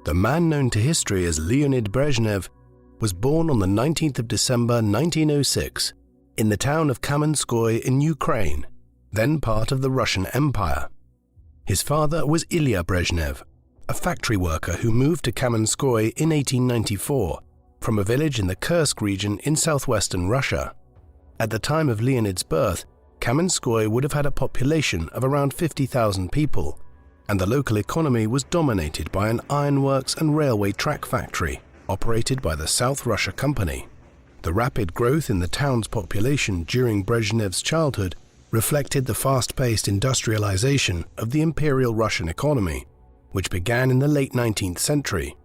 The man known to history as Leonid Brezhnev was born on the 19th of December 1906 in the town of Kamenskoye in Ukraine, then part of the Russian Empire. His father was Ilya Brezhnev, a factory worker who moved to Kamenskoye in 1894 from a village in the Kursk region in southwestern Russia. At the time of Leonid's birth, Kamenskoye would have had a population of around 50,000 people, and the local economy was dominated by an ironworks and railway track factory operated by the South Russia Company. The rapid growth in the town's population during Brezhnev's childhood reflected the fast-paced industrialization of the Imperial Russian economy, which began in the late 19th century.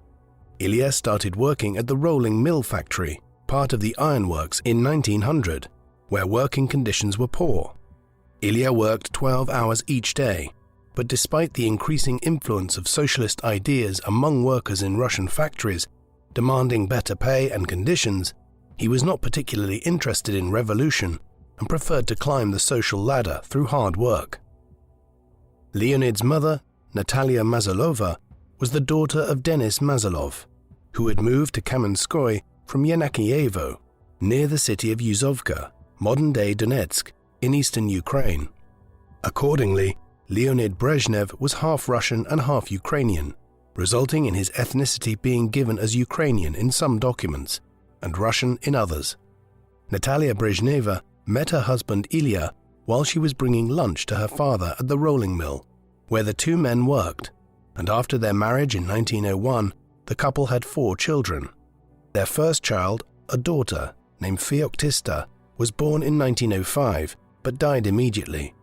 Ilya started working at the rolling mill factory, part of the ironworks, in 1900, where working conditions were poor. Ilya worked 12 hours each day, but despite the increasing influence of socialist ideas among workers in Russian factories demanding better pay and conditions, he was not particularly interested in revolution and preferred to climb the social ladder through hard work. Leonid's mother, Natalia Mazalova, was the daughter of Denis Mazalov, who had moved to Kamenskoye from Yanakievo, near the city of Yuzovka, modern-day Donetsk, in eastern Ukraine. Accordingly, Leonid Brezhnev was half Russian and half Ukrainian, resulting in his ethnicity being given as Ukrainian in some documents and Russian in others. Natalia Brezhneva met her husband Ilya while she was bringing lunch to her father at the rolling mill, where the two men worked, and after their marriage in 1901, the couple had 4 children. Their first child, a daughter named Feoktista, was born in 1905 but died immediately.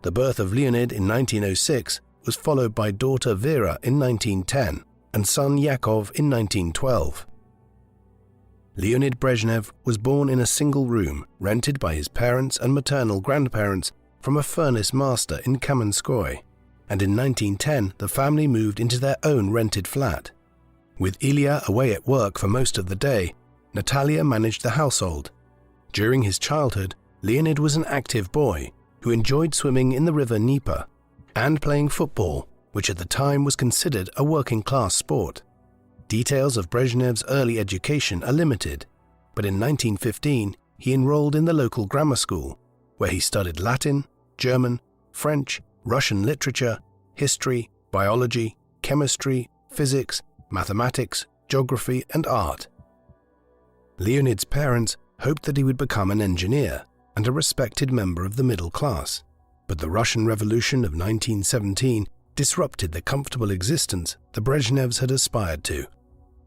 The birth of Leonid in 1906 was followed by daughter Vera in 1910 and son Yakov in 1912. Leonid Brezhnev was born in a single room rented by his parents and maternal grandparents from a furnace master in Kamenskoye, and in 1910 the family moved into their own rented flat. With Ilya away at work for most of the day, Natalia managed the household. During his childhood, Leonid was an active boy who enjoyed swimming in the river Dnieper and playing football, which at the time was considered a working-class sport. Details of Brezhnev's early education are limited, but in 1915 he enrolled in the local grammar school, where he studied Latin, German, French, Russian literature, history, biology, chemistry, physics, mathematics, geography, and art. Leonid's parents hoped that he would become an engineer and a respected member of the middle class, but the Russian Revolution of 1917 disrupted the comfortable existence the Brezhnevs had aspired to.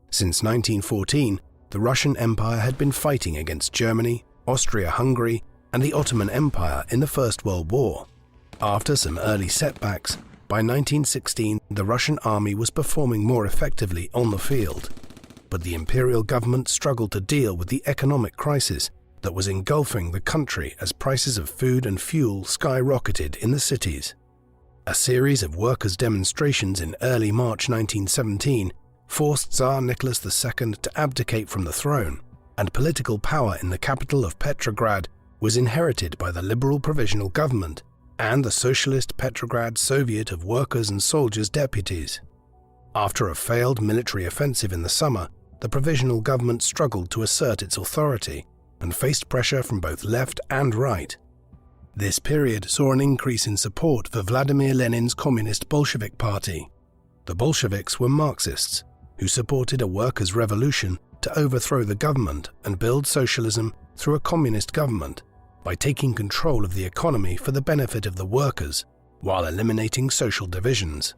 Since 1914, the Russian Empire had been fighting against Germany, Austria-Hungary, and the Ottoman Empire in the First World War. After some early setbacks, by 1916 the Russian army was performing more effectively on the field, but the imperial government struggled to deal with the economic crisis that was engulfing the country as prices of food and fuel skyrocketed in the cities. A series of workers' demonstrations in early March 1917 forced Tsar Nicholas II to abdicate from the throne, and political power in the capital of Petrograd was inherited by the Liberal Provisional Government and the Socialist Petrograd Soviet of Workers' and Soldiers' Deputies. After a failed military offensive in the summer, the Provisional Government struggled to assert its authority and faced pressure from both left and right. This period saw an increase in support for Vladimir Lenin's Communist Bolshevik Party. The Bolsheviks were Marxists who supported a workers' revolution to overthrow the government and build socialism through a communist government by taking control of the economy for the benefit of the workers while eliminating social divisions.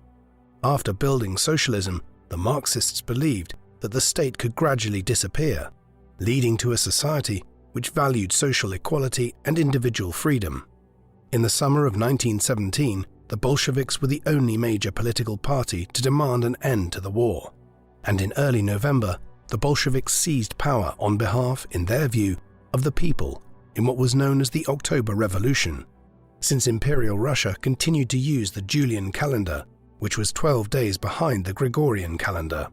After building socialism, the Marxists believed that the state could gradually disappear, leading to a society which valued social equality and individual freedom. In the summer of 1917, the Bolsheviks were the only major political party to demand an end to the war, and in early November, the Bolsheviks seized power on behalf, in their view, of the people in what was known as the October Revolution, since Imperial Russia continued to use the Julian calendar, which was 12 days behind the Gregorian calendar.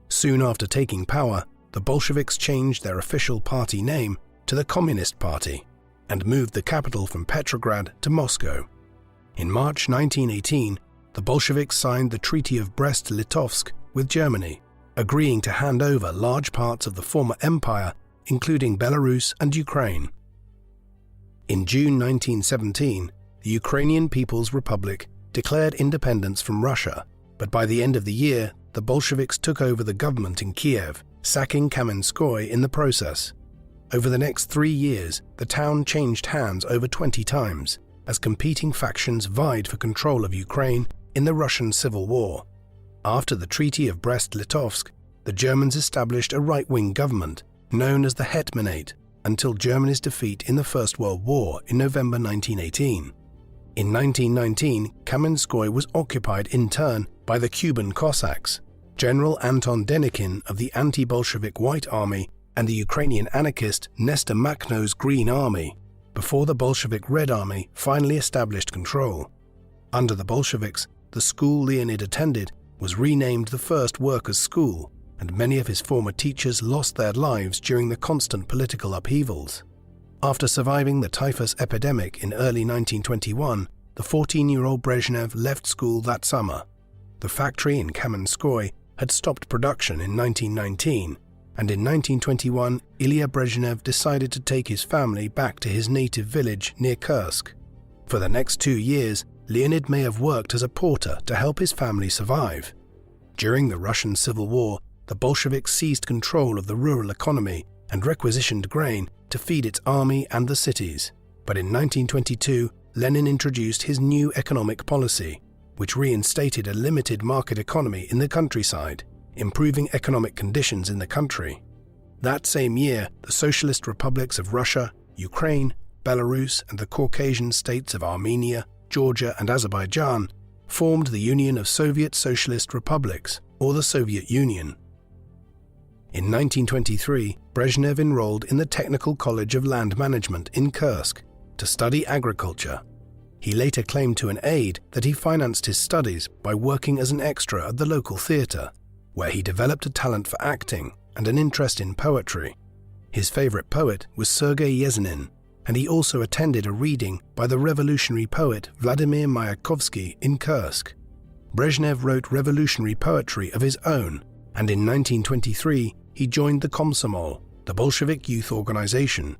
Soon after taking power, the Bolsheviks changed their official party name to the Communist Party and moved the capital from Petrograd to Moscow. In March 1918, the Bolsheviks signed the Treaty of Brest-Litovsk with Germany, agreeing to hand over large parts of the former empire, including Belarus and Ukraine. In June 1917, the Ukrainian People's Republic declared independence from Russia, but by the end of the year, the Bolsheviks took over the government in Kiev, sacking Kamenskoye in the process. Over the next 3 years, the town changed hands over 20 times, as competing factions vied for control of Ukraine in the Russian Civil War. After the Treaty of Brest-Litovsk, the Germans established a right-wing government known as the Hetmanate until Germany's defeat in the First World War in November 1918. In 1919, Kamenskoye was occupied in turn by the Cuban Cossacks, General Anton Denikin of the anti-Bolshevik White Army and the Ukrainian anarchist Nestor Makhno's Green Army, before the Bolshevik Red Army finally established control. Under the Bolsheviks, the school Leonid attended was renamed the First Workers' School, and many of his former teachers lost their lives during the constant political upheavals. After surviving the typhus epidemic in early 1921, the 14-year-old Brezhnev left school that summer. The factory in Kamenskoye had stopped production in 1919, and in 1921 Ilya Brezhnev decided to take his family back to his native village near Kursk. For the next 2 years, Leonid may have worked as a porter to help his family survive. During the Russian Civil War, the Bolsheviks seized control of the rural economy and requisitioned grain to feed its army and the cities. But in 1922, Lenin introduced his new economic policy, which reinstated a limited market economy in the countryside, improving economic conditions in the country. That same year, the socialist republics of Russia, Ukraine, Belarus, and the Caucasian states of Armenia, Georgia, and Azerbaijan formed the Union of Soviet Socialist Republics, or the Soviet Union. In 1923, Brezhnev enrolled in the Technical College of Land Management in Kursk to study agriculture. He later claimed to an aide that he financed his studies by working as an extra at the local theatre, where he developed a talent for acting and an interest in poetry. His favorite poet was Sergei Yesenin, and he also attended a reading by the revolutionary poet Vladimir Mayakovsky in Kursk. Brezhnev wrote revolutionary poetry of his own, and in 1923 he joined the Komsomol, the Bolshevik youth organization.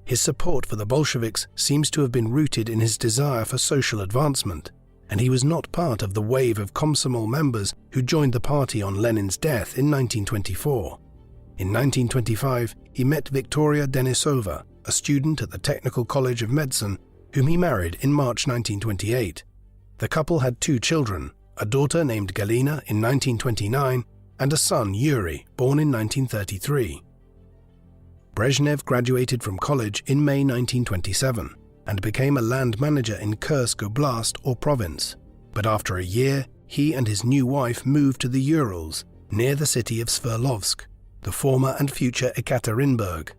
His support for the Bolsheviks seems to have been rooted in his desire for social advancement, and he was not part of the wave of Komsomol members who joined the party on Lenin's death in 1924. In 1925, he met Victoria Denisova, a student at the Technical College of Medicine, whom he married in March 1928. The couple had 2 children, a daughter named Galina in 1929 and a son, Yuri, born in 1933. Brezhnev graduated from college in May 1927 and became a land manager in Kursk Oblast or province. But after a year, he and his new wife moved to the Urals, near the city of Sverdlovsk, the former and future Ekaterinburg.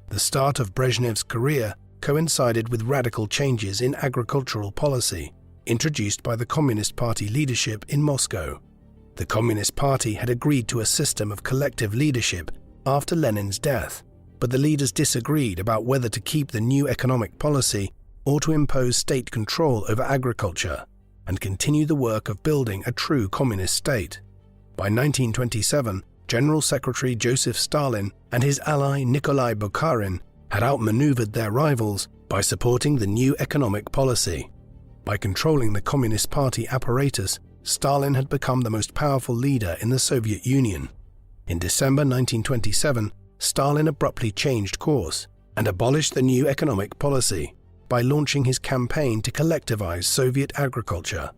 The start of Brezhnev's career coincided with radical changes in agricultural policy introduced by the Communist Party leadership in Moscow. The Communist Party had agreed to a system of collective leadership after Lenin's death, but the leaders disagreed about whether to keep the new economic policy or to impose state control over agriculture and continue the work of building a true communist state. By 1927, General Secretary Joseph Stalin and his ally Nikolai Bukharin had outmaneuvered their rivals by supporting the new economic policy. By controlling the Communist Party apparatus, Stalin had become the most powerful leader in the Soviet Union. In December 1927, Stalin abruptly changed course and abolished the new economic policy by launching his campaign to collectivize Soviet agriculture.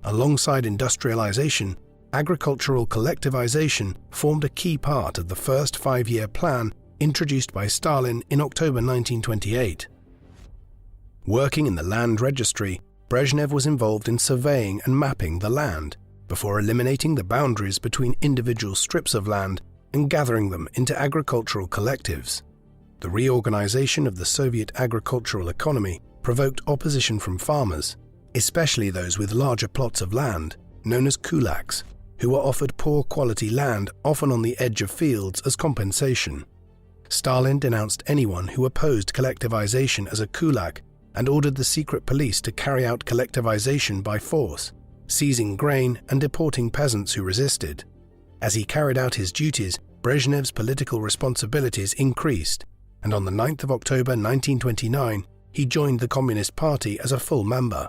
Alongside industrialization, agricultural collectivization formed a key part of the first 5-year plan introduced by Stalin in October 1928. Working in the land registry, Brezhnev was involved in surveying and mapping the land before eliminating the boundaries between individual strips of land and gathering them into agricultural collectives. The reorganization of the Soviet agricultural economy provoked opposition from farmers, especially those with larger plots of land, known as kulaks, who were offered poor quality land often on the edge of fields as compensation. Stalin denounced anyone who opposed collectivization as a kulak and ordered the secret police to carry out collectivization by force, seizing grain and deporting peasants who resisted. As he carried out his duties, Brezhnev's political responsibilities increased, and on the 9th of October 1929, he joined the Communist Party as a full member.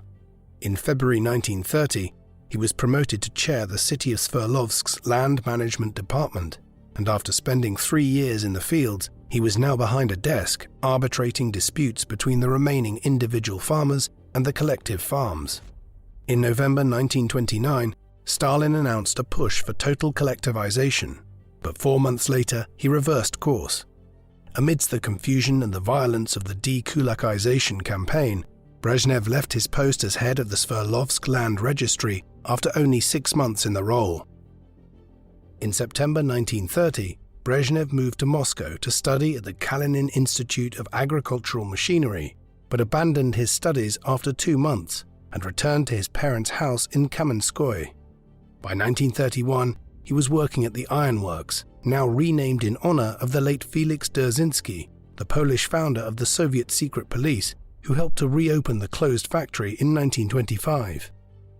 In February 1930, he was promoted to chair the city of Sverdlovsk's land management department, and after spending 3 years in the fields, he was now behind a desk arbitrating disputes between the remaining individual farmers and the collective farms. In November 1929, Stalin announced a push for total collectivization, but 4 months later he reversed course. Amidst the confusion and the violence of the dekulakization campaign, Brezhnev left his post as head of the Sverdlovsk Land Registry after only 6 months in the role. In September 1930, Brezhnev moved to Moscow to study at the Kalinin Institute of Agricultural Machinery, but abandoned his studies after 2 months and returned to his parents' house in Kamenskoye. By 1931, he was working at the ironworks, now renamed in honor of the late Felix Dzerzhinsky, the Polish founder of the Soviet secret police, who helped to reopen the closed factory in 1925.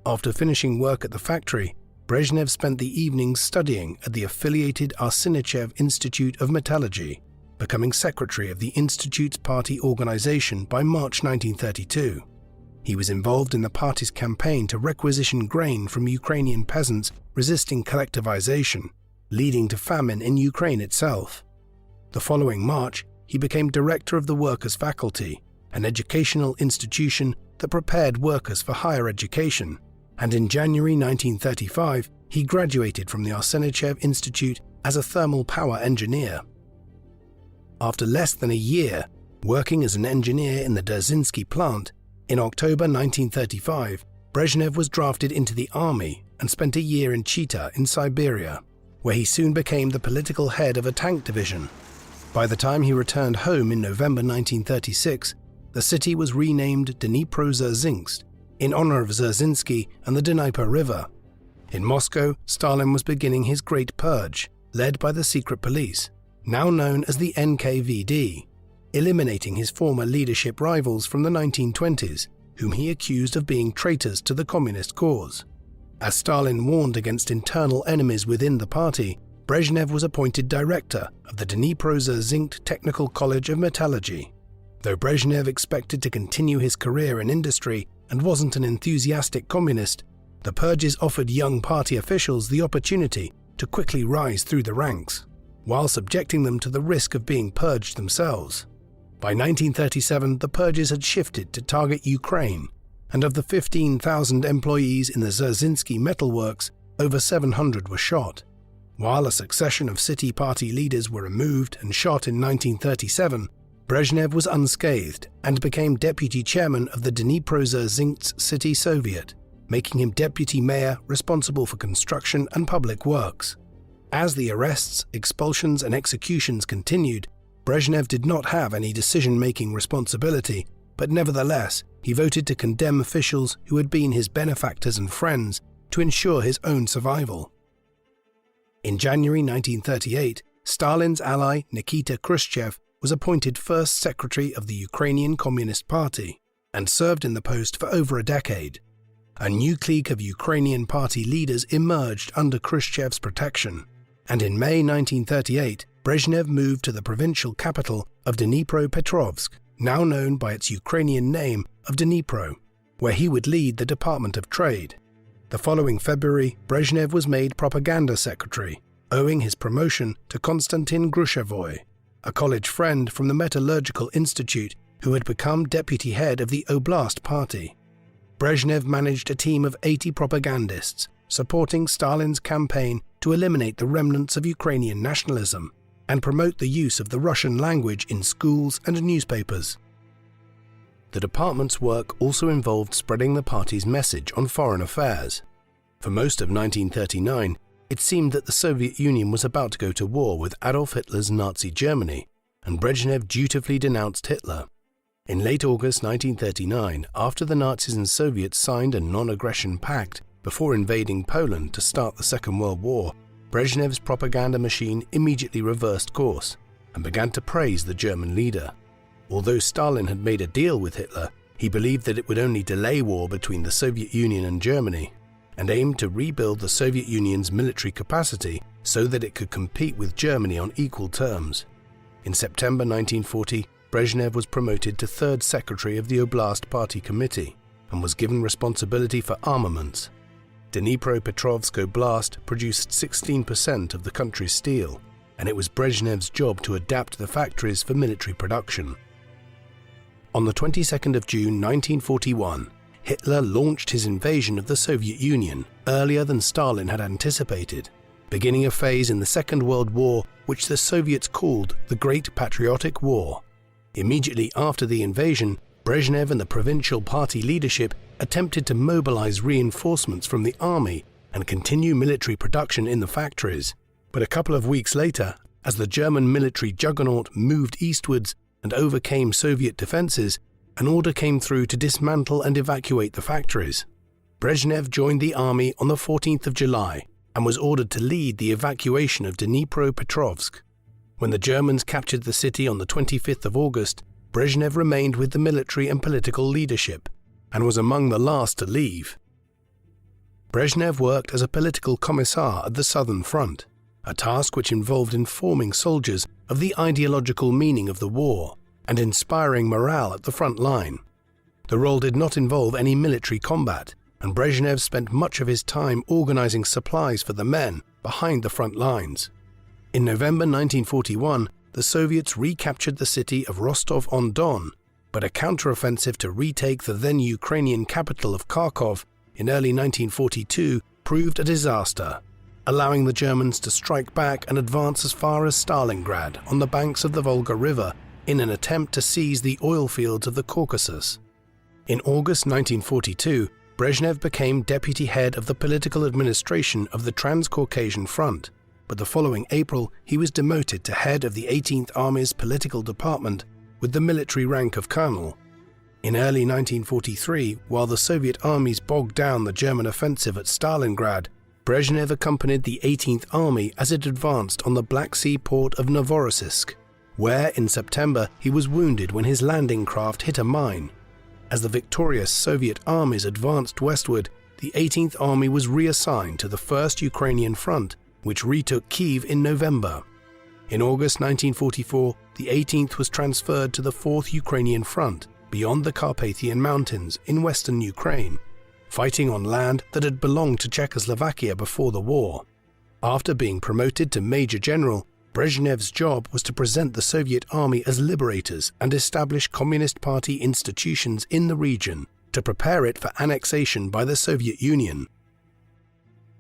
After finishing work at the factory, Brezhnev spent the evenings studying at the affiliated Arsenichev Institute of Metallurgy, becoming secretary of the institute's party organization by March 1932. He was involved in the party's campaign to requisition grain from Ukrainian peasants resisting collectivization, leading to famine in Ukraine itself. The following March, he became director of the Workers' Faculty, an educational institution that prepared workers for higher education, and in January 1935, he graduated from the Arsenichev Institute as a thermal power engineer. After less than a year working as an engineer in the Dzerzhinsky plant, in October 1935, Brezhnev was drafted into the army and spent a year in Chita in Siberia, where he soon became the political head of a tank division. By the time he returned home in November 1936, the city was renamed Dnipro-Dzerzhinsk in honor of Dzerzhinsky and the Dnieper River. In Moscow, Stalin was beginning his Great Purge, led by the secret police, now known as the NKVD, eliminating his former leadership rivals from the 1920s, whom he accused of being traitors to the communist cause. As Stalin warned against internal enemies within the party, Brezhnev was appointed director of the Dnipro-Dzerzhinsk Technical College of Metallurgy. Though Brezhnev expected to continue his career in industry and wasn't an enthusiastic communist, the purges offered young party officials the opportunity to quickly rise through the ranks, while subjecting them to the risk of being purged themselves. By 1937, the purges had shifted to target Ukraine, and of the 15,000 employees in the Dzerzhinsky metalworks, over 700 were shot. While a succession of city party leaders were removed and shot in 1937, Brezhnev was unscathed and became deputy chairman of the Dnipro-Dzerzhinsk City Soviet, making him deputy mayor responsible for construction and public works. As the arrests, expulsions and executions continued, Brezhnev did not have any decision-making responsibility, but nevertheless, he voted to condemn officials who had been his benefactors and friends to ensure his own survival. In January 1938, Stalin's ally Nikita Khrushchev was appointed first secretary of the Ukrainian Communist Party and served in the post for over a decade. A new clique of Ukrainian party leaders emerged under Khrushchev's protection, and in May 1938, Brezhnev moved to the provincial capital of Dnipropetrovsk, now known by its Ukrainian name of Dnipro, where he would lead the Department of Trade. The following February, Brezhnev was made propaganda secretary, owing his promotion to Konstantin Grushevoy, a college friend from the Metallurgical Institute who had become deputy head of the Oblast Party. Brezhnev managed a team of 80 propagandists, supporting Stalin's campaign to eliminate the remnants of Ukrainian nationalism and promote the use of the Russian language in schools and newspapers. The department's work also involved spreading the party's message on foreign affairs. For most of 1939, it seemed that the Soviet Union was about to go to war with Adolf Hitler's Nazi Germany, and Brezhnev dutifully denounced Hitler. In late August 1939, after the Nazis and Soviets signed a non-aggression pact before invading Poland to start the Second World War, Brezhnev's propaganda machine immediately reversed course and began to praise the German leader. Although Stalin had made a deal with Hitler, he believed that it would only delay war between the Soviet Union and Germany, and aimed to rebuild the Soviet Union's military capacity so that it could compete with Germany on equal terms. In September 1940, Brezhnev was promoted to third secretary of the Oblast Party Committee and was given responsibility for armaments. Dnipropetrovsk Oblast produced 16% of the country's steel, and it was Brezhnev's job to adapt the factories for military production. On the 22nd of June 1941, Hitler launched his invasion of the Soviet Union earlier than Stalin had anticipated, beginning a phase in the Second World War which the Soviets called the Great Patriotic War. Immediately after the invasion, Brezhnev and the provincial party leadership attempted to mobilize reinforcements from the army and continue military production in the factories. But a couple of weeks later, as the German military juggernaut moved eastwards and overcame Soviet defenses, an order came through to dismantle and evacuate the factories. Brezhnev joined the army on the 14th of July and was ordered to lead the evacuation of Dnipropetrovsk. When the Germans captured the city on the 25th of August, Brezhnev remained with the military and political leadership and was among the last to leave. Brezhnev worked as a political commissar at the Southern Front, a task which involved informing soldiers of the ideological meaning of the war and inspiring morale at the front line. The role did not involve any military combat, and Brezhnev spent much of his time organizing supplies for the men behind the front lines. In November 1941, the Soviets recaptured the city of Rostov-on-Don, but a counteroffensive to retake the then Ukrainian capital of Kharkov in early 1942 proved a disaster, allowing the Germans to strike back and advance as far as Stalingrad on the banks of the Volga River in an attempt to seize the oil fields of the Caucasus. In August 1942, Brezhnev became deputy head of the political administration of the Transcaucasian Front, but the following April he was demoted to head of the 18th Army's political department with the military rank of colonel. In early 1943, while the Soviet armies bogged down the German offensive at Stalingrad, Brezhnev accompanied the 18th Army as it advanced on the Black Sea port of Novorossiysk, where in September he was wounded when his landing craft hit a mine. As the victorious Soviet armies advanced westward, the 18th Army was reassigned to the 1st Ukrainian Front, which retook Kyiv in November. In August 1944, the 18th was transferred to the 4th Ukrainian Front, beyond the Carpathian Mountains in western Ukraine, fighting on land that had belonged to Czechoslovakia before the war. After being promoted to Major General, Brezhnev's job was to present the Soviet Army as liberators and establish Communist Party institutions in the region to prepare it for annexation by the Soviet Union.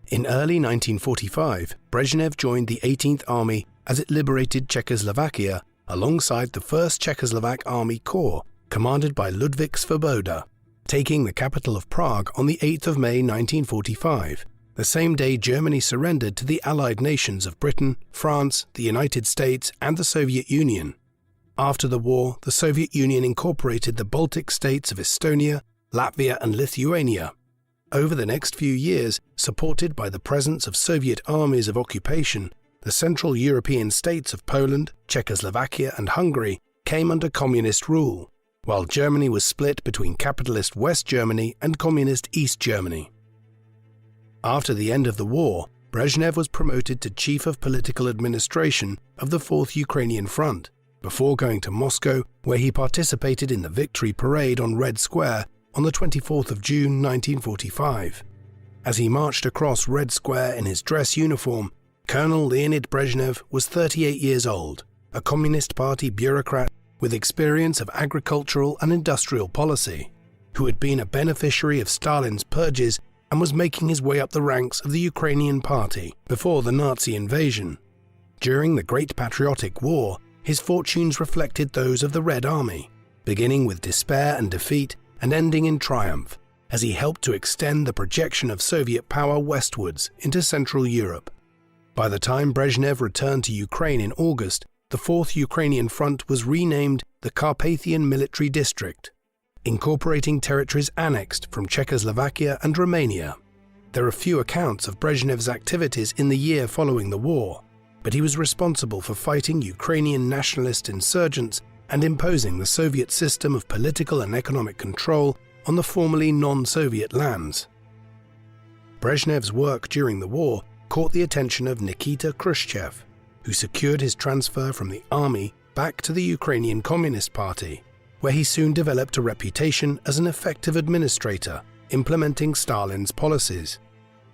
In early 1945, Brezhnev joined the 18th Army as it liberated Czechoslovakia alongside the 1st Czechoslovak Army Corps, commanded by Ludvík Svoboda, taking the capital of Prague on the 8th of May 1945, the same day Germany surrendered to the Allied nations of Britain, France, the United States, and the Soviet Union. After the war, the Soviet Union incorporated the Baltic states of Estonia, Latvia, and Lithuania. Over the next few years, supported by the presence of Soviet armies of occupation, the Central European states of Poland, Czechoslovakia, and Hungary came under communist rule, while Germany was split between capitalist West Germany and communist East Germany. After the end of the war, Brezhnev was promoted to Chief of Political Administration of the 4th Ukrainian Front, before going to Moscow, where he participated in the Victory Parade on Red Square on the 24th of June 1945. As he marched across Red Square in his dress uniform, Colonel Leonid Brezhnev was 38 years old, a Communist Party bureaucrat with experience of agricultural and industrial policy, who had been a beneficiary of Stalin's purges and was making his way up the ranks of the Ukrainian Party before the Nazi invasion. During the Great Patriotic War, his fortunes reflected those of the Red Army, beginning with despair and defeat and ending in triumph, as he helped to extend the projection of Soviet power westwards into Central Europe. By the time Brezhnev returned to Ukraine in August, the 4th Ukrainian Front was renamed the Carpathian Military District, incorporating territories annexed from Czechoslovakia and Romania. There are few accounts of Brezhnev's activities in the year following the war, but he was responsible for fighting Ukrainian nationalist insurgents and imposing the Soviet system of political and economic control on the formerly non-Soviet lands. Brezhnev's work during the war caught the attention of Nikita Khrushchev, who secured his transfer from the army back to the Ukrainian Communist Party, where he soon developed a reputation as an effective administrator, implementing Stalin's policies.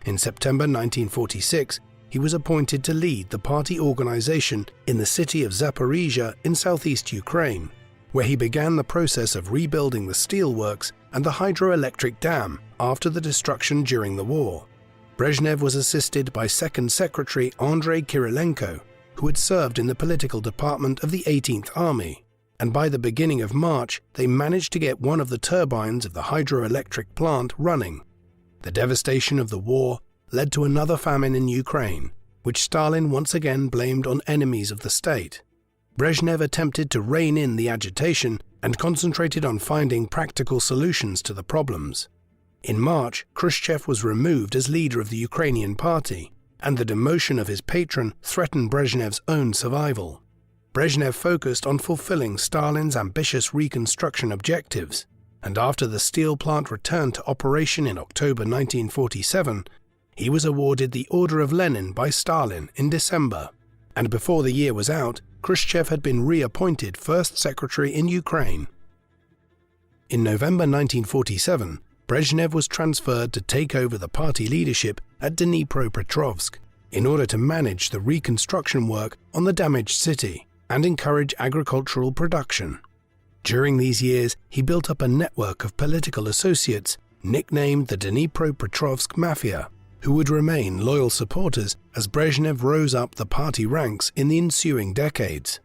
In September 1946, he was appointed to lead the party organization in the city of Zaporizhia in southeast Ukraine, where he began the process of rebuilding the steelworks and the hydroelectric dam after the destruction during the war. Brezhnev was assisted by Second Secretary Andrei Kirilenko, who had served in the political department of the 18th Army, and by the beginning of March they managed to get one of the turbines of the hydroelectric plant running. The devastation of the war led to another famine in Ukraine, which Stalin once again blamed on enemies of the state. Brezhnev attempted to rein in the agitation and concentrated on finding practical solutions to the problems. In March, Khrushchev was removed as leader of the Ukrainian party, and the demotion of his patron threatened Brezhnev's own survival. Brezhnev focused on fulfilling Stalin's ambitious reconstruction objectives, and after the steel plant returned to operation in October 1947, he was awarded the Order of Lenin by Stalin in December, and before the year was out, Khrushchev had been reappointed First Secretary in Ukraine. In November 1947, Brezhnev was transferred to take over the party leadership at Dnipropetrovsk in order to manage the reconstruction work on the damaged city and encourage agricultural production. During these years, he built up a network of political associates nicknamed the Dnipropetrovsk Mafia, who would remain loyal supporters as Brezhnev rose up the party ranks in the ensuing decades.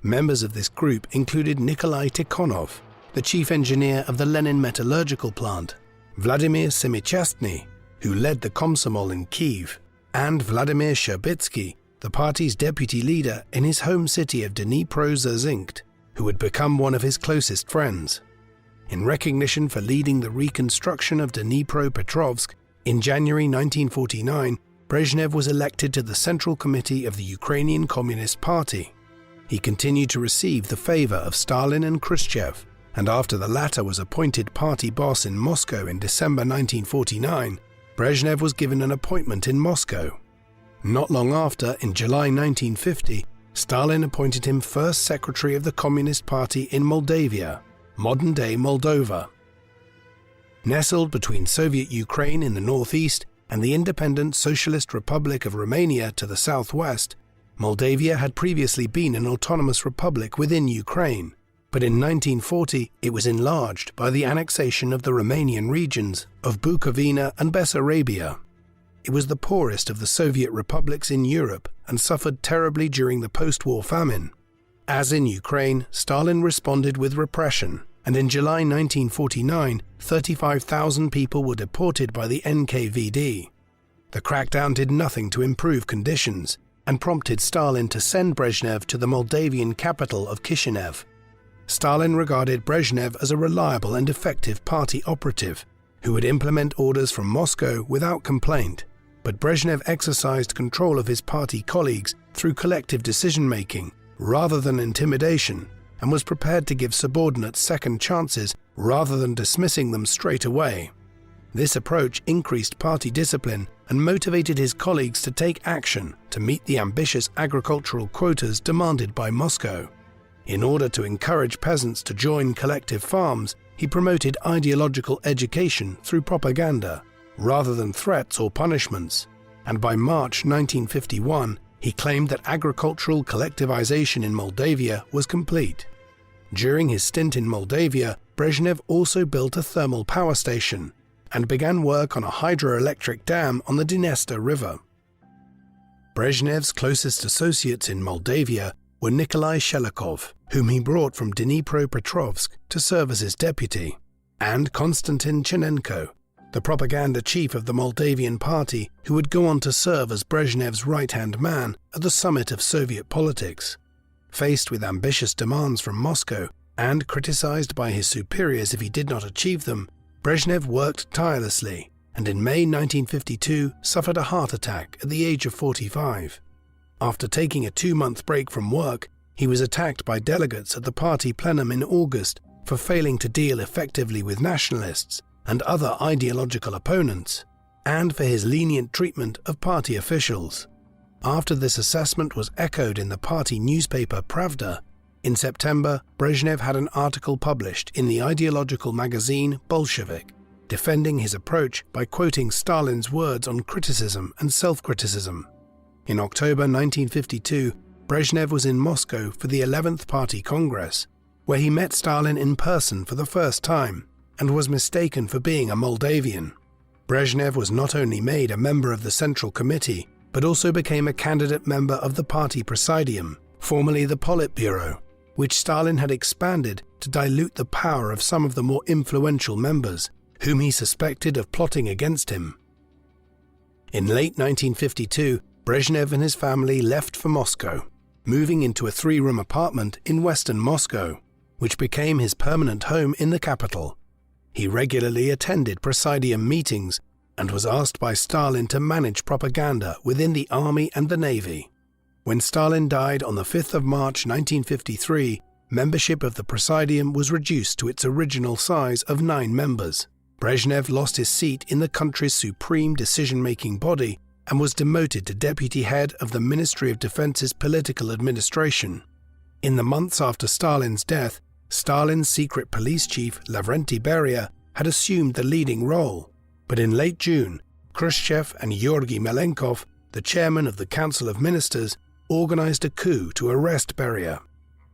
Members of this group included Nikolai Tikhonov, the chief engineer of the Lenin metallurgical plant, Vladimir Semicastny, who led the Komsomol in Kiev, and Vladimir Sherbitsky, the party's deputy leader in his home city of Dnipro-Dzержinsk, who had become one of his closest friends. In recognition for leading the reconstruction of Dnipropetrovsk, in January 1949, Brezhnev was elected to the Central Committee of the Ukrainian Communist Party. He continued to receive the favor of Stalin and Khrushchev, and after the latter was appointed party boss in Moscow in December 1949, Brezhnev was given an appointment in Moscow. Not long after, in July 1950, Stalin appointed him first secretary of the Communist Party in Moldavia, modern-day Moldova. Nestled between Soviet Ukraine in the northeast and the independent Socialist Republic of Romania to the southwest, Moldavia had previously been an autonomous republic within Ukraine, but in 1940 it was enlarged by the annexation of the Romanian regions of Bukovina and Bessarabia. It was the poorest of the Soviet republics in Europe and suffered terribly during the post-war famine. As in Ukraine, Stalin responded with repression, and in July 1949, 35,000 people were deported by the NKVD. The crackdown did nothing to improve conditions and prompted Stalin to send Brezhnev to the Moldavian capital of Chisinau. Stalin regarded Brezhnev as a reliable and effective party operative who would implement orders from Moscow without complaint, but Brezhnev exercised control of his party colleagues through collective decision-making rather than intimidation, and was prepared to give subordinates second chances rather than dismissing them straight away. This approach increased party discipline and motivated his colleagues to take action to meet the ambitious agricultural quotas demanded by Moscow. In order to encourage peasants to join collective farms, he promoted ideological education through propaganda, rather than threats or punishments, and by March 1951, he claimed that agricultural collectivization in Moldavia was complete. During his stint in Moldavia, Brezhnev also built a thermal power station and began work on a hydroelectric dam on the Dniester River. Brezhnev's closest associates in Moldavia were Nikolai Shelikov, whom he brought from Dnipropetrovsk to serve as his deputy, and Konstantin Chernenko, the propaganda chief of the Moldavian party who would go on to serve as Brezhnev's right-hand man at the summit of Soviet politics. Faced with ambitious demands from Moscow and criticized by his superiors if he did not achieve them, Brezhnev worked tirelessly and in May 1952 suffered a heart attack at the age of 45. After taking a 2-month break from work, he was attacked by delegates at the party plenum in August for failing to deal effectively with nationalists and other ideological opponents, and for his lenient treatment of party officials. After this assessment was echoed in the party newspaper Pravda, in September, Brezhnev had an article published in the ideological magazine Bolshevik, defending his approach by quoting Stalin's words on criticism and self-criticism. In October 1952, Brezhnev was in Moscow for the 11th Party Congress, where he met Stalin in person for the first time and was mistaken for being a Moldavian. Brezhnev was not only made a member of the Central Committee, but also became a candidate member of the party Presidium, formerly the Politburo, which Stalin had expanded to dilute the power of some of the more influential members, whom he suspected of plotting against him. In late 1952, Brezhnev and his family left for Moscow, moving into a 3-room apartment in western Moscow, which became his permanent home in the capital. He regularly attended Presidium meetings and was asked by Stalin to manage propaganda within the army and the navy. When Stalin died on the 5th of March 1953, membership of the Presidium was reduced to its original size of 9 members. Brezhnev lost his seat in the country's supreme decision-making body and was demoted to deputy head of the Ministry of Defense's political administration. In the months after Stalin's death, Stalin's secret police chief, Lavrenti Beria, had assumed the leading role, but in late June, Khrushchev and Georgy Malenkov, the chairman of the Council of Ministers, organized a coup to arrest Beria.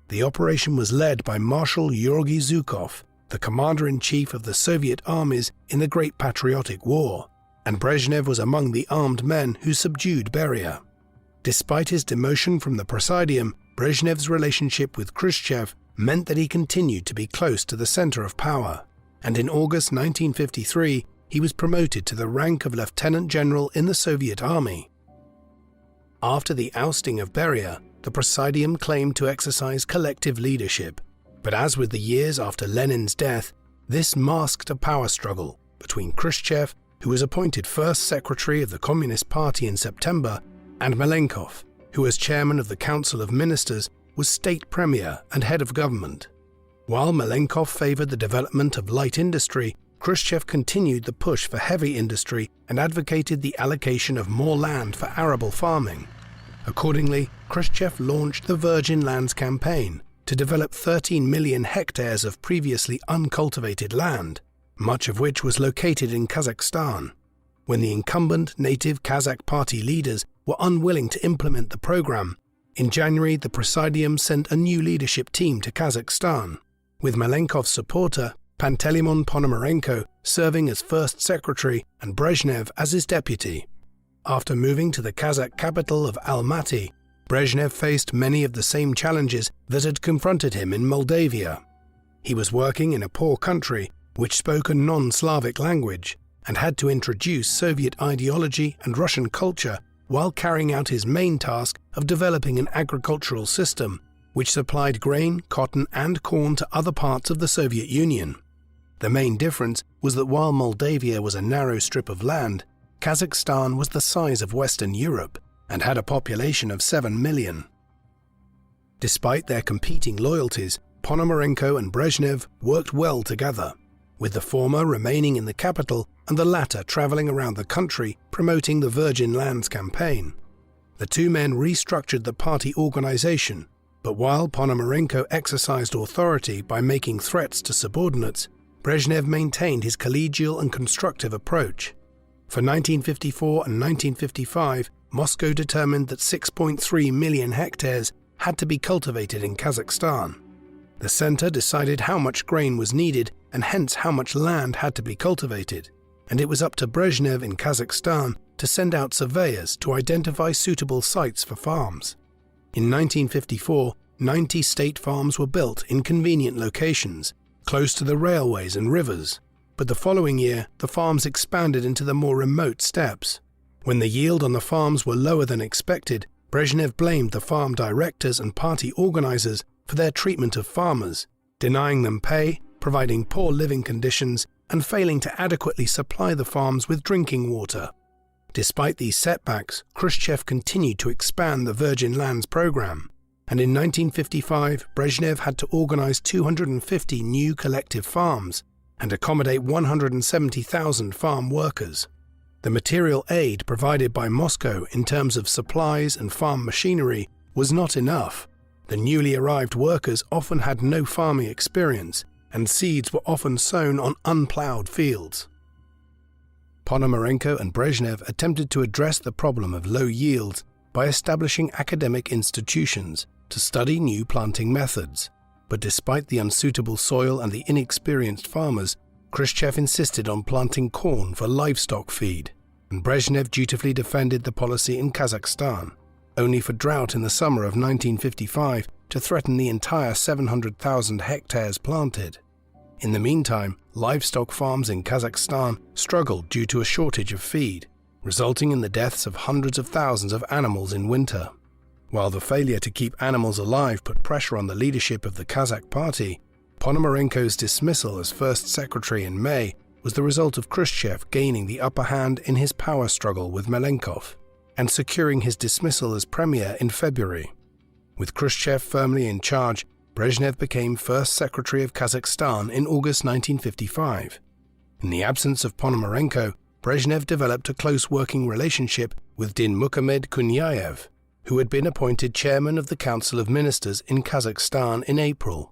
The operation was led by Marshal Georgy Zhukov, the commander-in-chief of the Soviet armies in the Great Patriotic War, and Brezhnev was among the armed men who subdued Beria. Despite his demotion from the Presidium, Brezhnev's relationship with Khrushchev meant that he continued to be close to the center of power, and in August 1953 he was promoted to the rank of lieutenant general in the Soviet army. After the ousting of Beria, the Presidium claimed to exercise collective leadership, but as with the years after Lenin's death, this masked a power struggle between Khrushchev, who was appointed first secretary of the Communist Party in September, and Malenkov, who as chairman of the Council of Ministers was state premier and head of government. While Malenkov favored the development of light industry, Khrushchev continued the push for heavy industry and advocated the allocation of more land for arable farming. Accordingly, Khrushchev launched the Virgin Lands Campaign to develop 13 million hectares of previously uncultivated land, much of which was located in Kazakhstan. When the incumbent native Kazakh party leaders were unwilling to implement the program, in January the Presidium sent a new leadership team to Kazakhstan, with Malenkov's supporter Pantelimon Ponomarenko serving as first secretary and Brezhnev as his deputy. After moving to the Kazakh capital of Almaty, Brezhnev faced many of the same challenges that had confronted him in Moldavia. He was working in a poor country which spoke a non-Slavic language and had to introduce Soviet ideology and Russian culture while carrying out his main task of developing an agricultural system which supplied grain, cotton and corn to other parts of the Soviet Union. The main difference was that while Moldavia was a narrow strip of land, Kazakhstan was the size of Western Europe and had a population of 7 million. Despite their competing loyalties, Ponomarenko and Brezhnev worked well together, with the former remaining in the capital and the latter traveling around the country promoting the Virgin Lands campaign. The two men restructured the party organization, but while Ponomarenko exercised authority by making threats to subordinates, Brezhnev maintained his collegial and constructive approach. For 1954 and 1955, Moscow determined that 6.3 million hectares had to be cultivated in Kazakhstan. The center decided how much grain was needed and hence how much land had to be cultivated, and it was up to Brezhnev in Kazakhstan to send out surveyors to identify suitable sites for farms. In 1954, 90 state farms were built in convenient locations, close to the railways and rivers, but the following year the farms expanded into the more remote steppes. When the yield on the farms were lower than expected, Brezhnev blamed the farm directors and party organizers for their treatment of farmers, denying them pay, providing poor living conditions, and failing to adequately supply the farms with drinking water. Despite these setbacks, Khrushchev continued to expand the Virgin Lands program, and in 1955 Brezhnev had to organize 250 new collective farms and accommodate 170,000 farm workers. The material aid provided by Moscow in terms of supplies and farm machinery was not enough. The newly arrived workers often had no farming experience, and seeds were often sown on unplowed fields. Ponomarenko and Brezhnev attempted to address the problem of low yields by establishing academic institutions to study new planting methods. But despite the unsuitable soil and the inexperienced farmers, Khrushchev insisted on planting corn for livestock feed, and Brezhnev dutifully defended the policy in Kazakhstan, only for drought in the summer of 1955 to threaten the entire 700,000 hectares planted. In the meantime, livestock farms in Kazakhstan struggled due to a shortage of feed, resulting in the deaths of hundreds of thousands of animals in winter. While the failure to keep animals alive put pressure on the leadership of the Kazakh party, Ponomarenko's dismissal as first secretary in May was the result of Khrushchev gaining the upper hand in his power struggle with Malenkov and securing his dismissal as premier in February. With Khrushchev firmly in charge, Brezhnev became first secretary of Kazakhstan in August 1955. In the absence of Ponomarenko, Brezhnev developed a close working relationship with Dinmukamed Kunyayev, who had been appointed chairman of the Council of Ministers in Kazakhstan in April.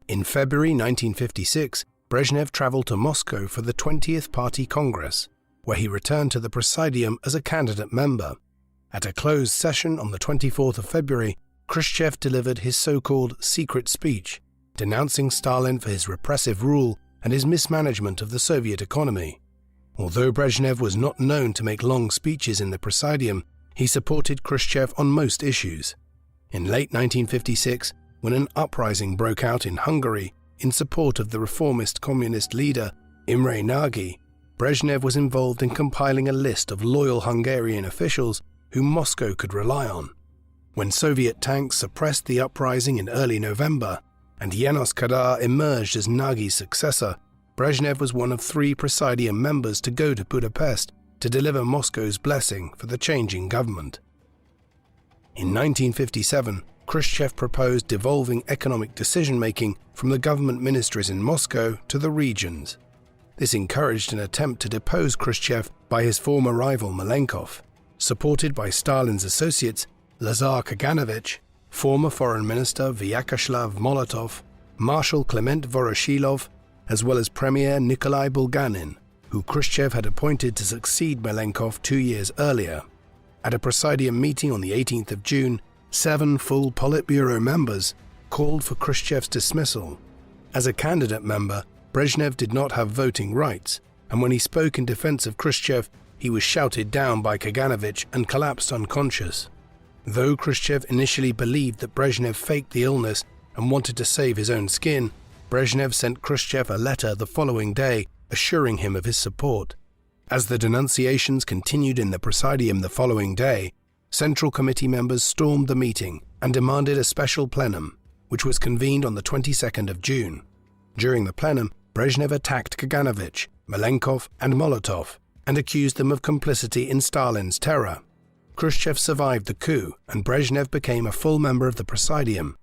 In February 1956, Brezhnev traveled to Moscow for the 20th Party Congress, where he returned to the Presidium as a candidate member. At a closed session on the 24th of February, Khrushchev delivered his so-called secret speech, denouncing Stalin for his repressive rule and his mismanagement of the Soviet economy. Although Brezhnev was not known to make long speeches in the Presidium, he supported Khrushchev on most issues. In late 1956, when an uprising broke out in Hungary in support of the reformist communist leader Imre Nagy, Brezhnev was involved in compiling a list of loyal Hungarian officials whom Moscow could rely on. When Soviet tanks suppressed the uprising in early November and János Kadar emerged as Nagy's successor, Brezhnev was one of 3 Presidium members to go to Budapest to deliver Moscow's blessing for the changing government. In 1957, Khrushchev proposed devolving economic decision-making from the government ministries in Moscow to the regions. This encouraged an attempt to depose Khrushchev by his former rival Malenkov, supported by Stalin's associates Lazar Kaganovich, former Foreign Minister Vyacheslav Molotov, Marshal Klement Voroshilov, as well as Premier Nikolai Bulganin, who Khrushchev had appointed to succeed Malenkov 2 years earlier. At a Presidium meeting on the 18th of June, 7 full Politburo members called for Khrushchev's dismissal. As a candidate member, Brezhnev did not have voting rights, and when he spoke in defense of Khrushchev, he was shouted down by Kaganovich and collapsed unconscious. Though Khrushchev initially believed that Brezhnev faked the illness and wanted to save his own skin, Brezhnev sent Khrushchev a letter the following day assuring him of his support. As the denunciations continued in the Presidium the following day, Central Committee members stormed the meeting and demanded a special plenum, which was convened on the 22nd of June. During the plenum, Brezhnev attacked Kaganovich, Malenkov and Molotov and accused them of complicity in Stalin's terror. Khrushchev survived the coup and Brezhnev became a full member of the Presidium.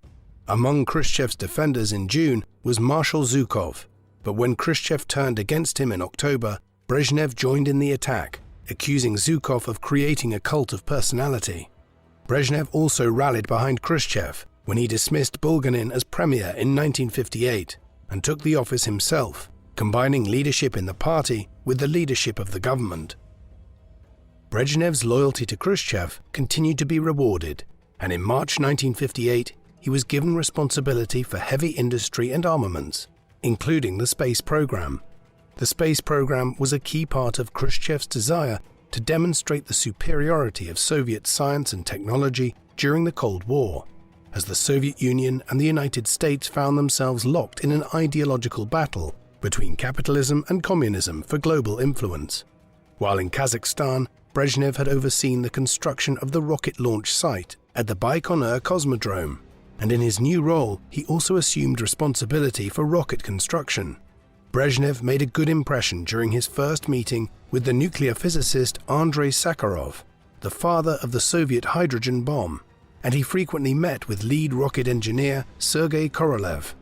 Among Khrushchev's defenders in June was Marshal Zhukov, but when Khrushchev turned against him in October, Brezhnev joined in the attack, accusing Zhukov of creating a cult of personality. Brezhnev also rallied behind Khrushchev when he dismissed Bulganin as premier in 1958 and took the office himself, combining leadership in the party with the leadership of the government. Brezhnev's loyalty to Khrushchev continued to be rewarded, and in March 1958 he was given responsibility for heavy industry and armaments, including the space program. The space program was a key part of Khrushchev's desire to demonstrate the superiority of Soviet science and technology during the Cold War, as the Soviet Union and the United States found themselves locked in an ideological battle between capitalism and communism for global influence. While in Kazakhstan, Brezhnev had overseen the construction of the rocket launch site at the Baikonur Cosmodrome, and in his new role he also assumed responsibility for rocket construction. Brezhnev made a good impression during his first meeting with the nuclear physicist Andrei Sakharov, the father of the Soviet hydrogen bomb, and he frequently met with lead rocket engineer Sergei Korolev.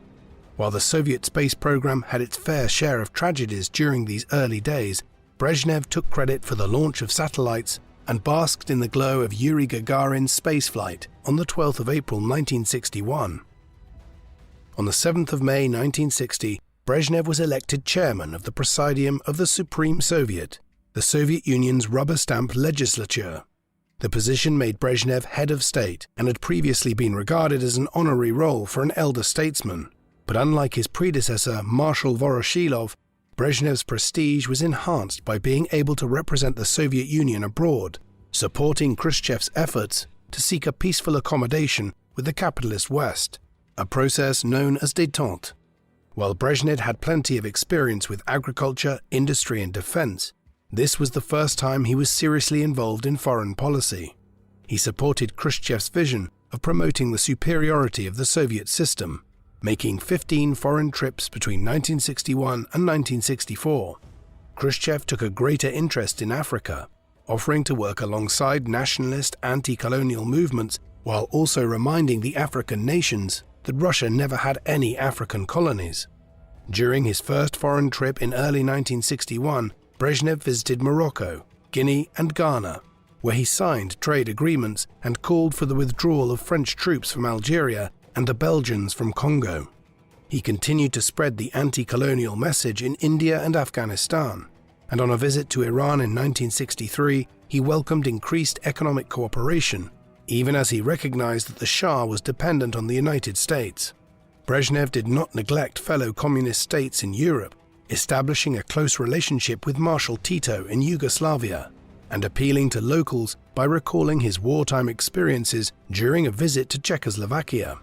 While the Soviet space program had its fair share of tragedies during these early days, Brezhnev took credit for the launch of satellites and basked in the glow of Yuri Gagarin's spaceflight on the 12th of April 1961. On the 7th of May 1960, Brezhnev was elected chairman of the Presidium of the Supreme Soviet, the Soviet Union's rubber-stamped legislature. The position made Brezhnev head of state and had previously been regarded as an honorary role for an elder statesman. But unlike his predecessor, Marshal Voroshilov, Brezhnev's prestige was enhanced by being able to represent the Soviet Union abroad, supporting Khrushchev's efforts to seek a peaceful accommodation with the capitalist West, a process known as détente. While Brezhnev had plenty of experience with agriculture, industry and defense, this was the first time he was seriously involved in foreign policy. He supported Khrushchev's vision of promoting the superiority of the Soviet system, making 15 foreign trips between 1961 and 1964. Khrushchev took a greater interest in Africa, offering to work alongside nationalist anti-colonial movements while also reminding the African nations that Russia never had any African colonies. During his first foreign trip in early 1961, Brezhnev visited Morocco, Guinea and Ghana, where he signed trade agreements and called for the withdrawal of French troops from Algeria and the Belgians from Congo. He continued to spread the anti-colonial message in India and Afghanistan, and on a visit to Iran in 1963, he welcomed increased economic cooperation, even as he recognized that the Shah was dependent on the United States. Brezhnev did not neglect fellow communist states in Europe, establishing a close relationship with Marshal Tito in Yugoslavia, and appealing to locals by recalling his wartime experiences during a visit to Czechoslovakia.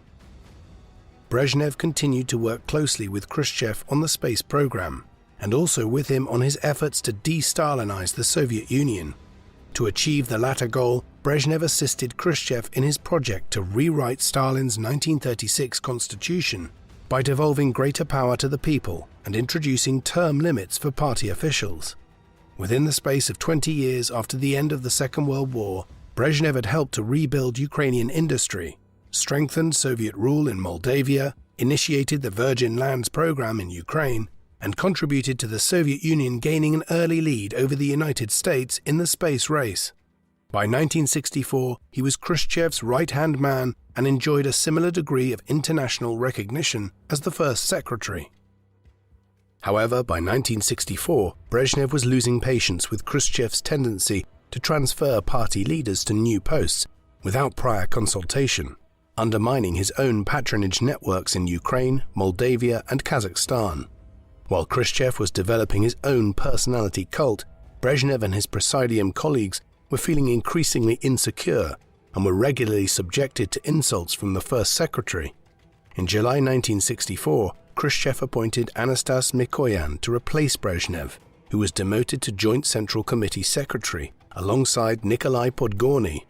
Brezhnev continued to work closely with Khrushchev on the space program, and also with him on his efforts to de-Stalinize the Soviet Union. To achieve the latter goal, Brezhnev assisted Khrushchev in his project to rewrite Stalin's 1936 constitution by devolving greater power to the people and introducing term limits for party officials. Within the space of 20 years after the end of the Second World War, Brezhnev had helped to rebuild Ukrainian industry, strengthened Soviet rule in Moldavia, initiated the Virgin Lands program in Ukraine, and contributed to the Soviet Union gaining an early lead over the United States in the space race. By 1964, he was Khrushchev's right-hand man and enjoyed a similar degree of international recognition as the first secretary. However, by 1964, Brezhnev was losing patience with Khrushchev's tendency to transfer party leaders to new posts without prior consultation, undermining his own patronage networks in Ukraine, Moldavia, and Kazakhstan. While Khrushchev was developing his own personality cult, Brezhnev and his Presidium colleagues were feeling increasingly insecure and were regularly subjected to insults from the first secretary. In July 1964, Khrushchev appointed Anastas Mikoyan to replace Brezhnev, who was demoted to Joint Central Committee Secretary, alongside Nikolai Podgorny.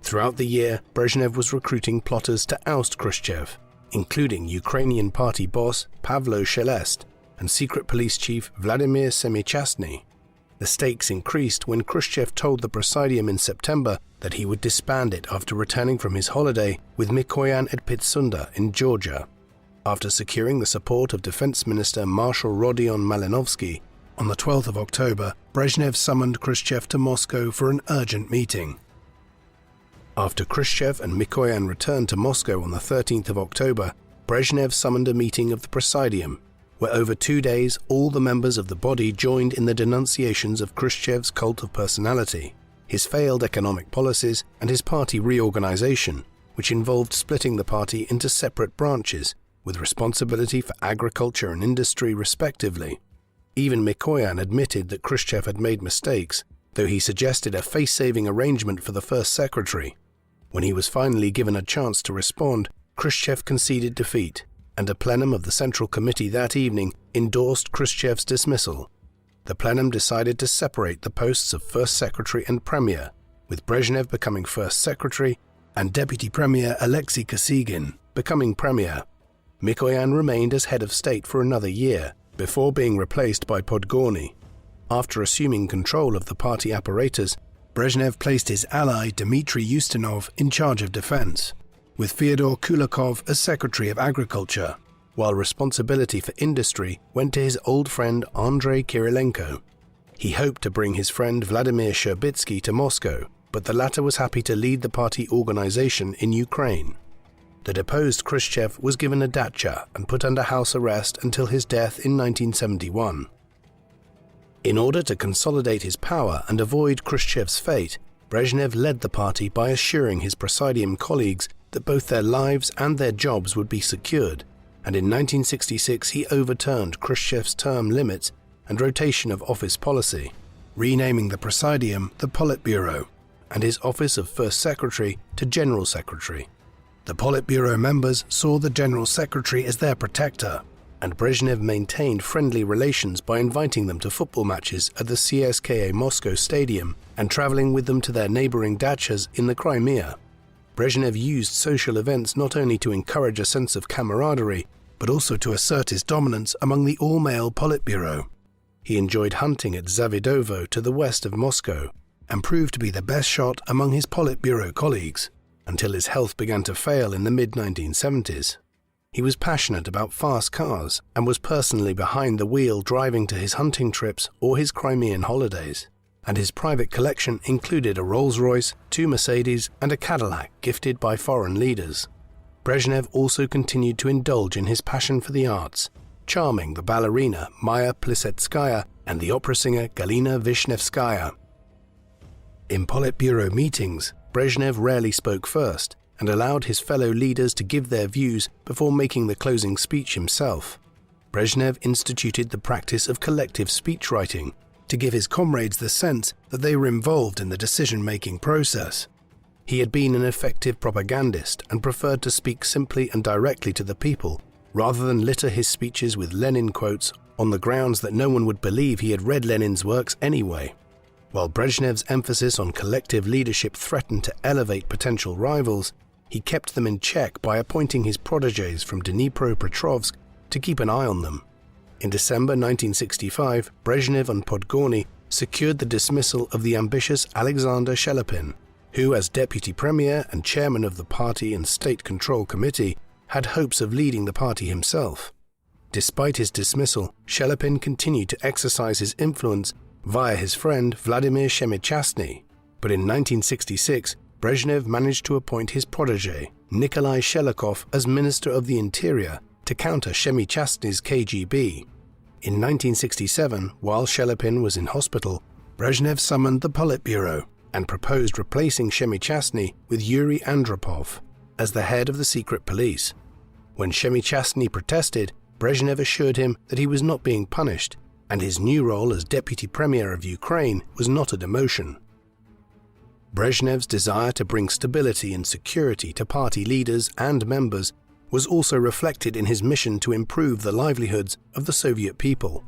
Throughout the year, Brezhnev was recruiting plotters to oust Khrushchev, including Ukrainian party boss Pavlo Shelest and secret police chief Vladimir Semichastny. The stakes increased when Khrushchev told the Presidium in September that he would disband it after returning from his holiday with Mikoyan at Pitsunda in Georgia. After securing the support of Defense Minister Marshal Rodion Malinovsky, on the 12th of October, Brezhnev summoned Khrushchev to Moscow for an urgent meeting. After Khrushchev and Mikoyan returned to Moscow on the 13th of October, Brezhnev summoned a meeting of the Presidium, where over 2 days all the members of the body joined in the denunciations of Khrushchev's cult of personality, his failed economic policies, and his party reorganization, which involved splitting the party into separate branches, with responsibility for agriculture and industry respectively. Even Mikoyan admitted that Khrushchev had made mistakes, though he suggested a face-saving arrangement for the first secretary. When he was finally given a chance to respond, Khrushchev conceded defeat, and a plenum of the Central Committee that evening endorsed Khrushchev's dismissal. The plenum decided to separate the posts of First Secretary and Premier, with Brezhnev becoming First Secretary and Deputy Premier Alexei Kosygin becoming Premier. Mikoyan remained as head of state for another year, before being replaced by Podgorny. After assuming control of the party apparatus, Brezhnev placed his ally Dmitry Ustinov in charge of defense, with Fyodor Kulakov as Secretary of Agriculture, while responsibility for industry went to his old friend Andrei Kirilenko. He hoped to bring his friend Vladimir Sherbitsky to Moscow, but the latter was happy to lead the party organization in Ukraine. The deposed Khrushchev was given a dacha and put under house arrest until his death in 1971. In order to consolidate his power and avoid Khrushchev's fate, Brezhnev led the party by assuring his Presidium colleagues that both their lives and their jobs would be secured, and in 1966 he overturned Khrushchev's term limits and rotation of office policy, renaming the Presidium the Politburo and his office of First Secretary to General Secretary. The Politburo members saw the General Secretary as their protector, and Brezhnev maintained friendly relations by inviting them to football matches at the CSKA Moscow Stadium and traveling with them to their neighboring dachas in the Crimea. Brezhnev used social events not only to encourage a sense of camaraderie, but also to assert his dominance among the all-male Politburo. He enjoyed hunting at Zavidovo to the west of Moscow and proved to be the best shot among his Politburo colleagues, until his health began to fail in the mid-1970s. He was passionate about fast cars and was personally behind the wheel driving to his hunting trips or his Crimean holidays, and his private collection included a Rolls-Royce, 2 Mercedes and a Cadillac gifted by foreign leaders. Brezhnev also continued to indulge in his passion for the arts, charming the ballerina Maya Plisetskaya and the opera singer Galina Vishnevskaya. In Politburo meetings, Brezhnev rarely spoke first and allowed his fellow leaders to give their views before making the closing speech himself. Brezhnev instituted the practice of collective speechwriting to give his comrades the sense that they were involved in the decision-making process. He had been an effective propagandist and preferred to speak simply and directly to the people, rather than litter his speeches with Lenin quotes on the grounds that no one would believe he had read Lenin's works anyway. While Brezhnev's emphasis on collective leadership threatened to elevate potential rivals, he kept them in check by appointing his protégés from Dnipropetrovsk to keep an eye on them. In December 1965, Brezhnev and Podgorny secured the dismissal of the ambitious Alexander Shelepin, who, as deputy premier and chairman of the party and state control committee, had hopes of leading the party himself. Despite his dismissal, Shelepin continued to exercise his influence via his friend Vladimir Shemichastny, but in 1966, Brezhnev managed to appoint his protégé, Nikolai Shelikov, as Minister of the Interior to counter Shemichastny's KGB. In 1967, while Shelepin was in hospital, Brezhnev summoned the Politburo and proposed replacing Shemichastny with Yuri Andropov as the head of the secret police. When Shemichastny protested, Brezhnev assured him that he was not being punished, and his new role as deputy premier of Ukraine was not a demotion. Brezhnev's desire to bring stability and security to party leaders and members was also reflected in his mission to improve the livelihoods of the Soviet people.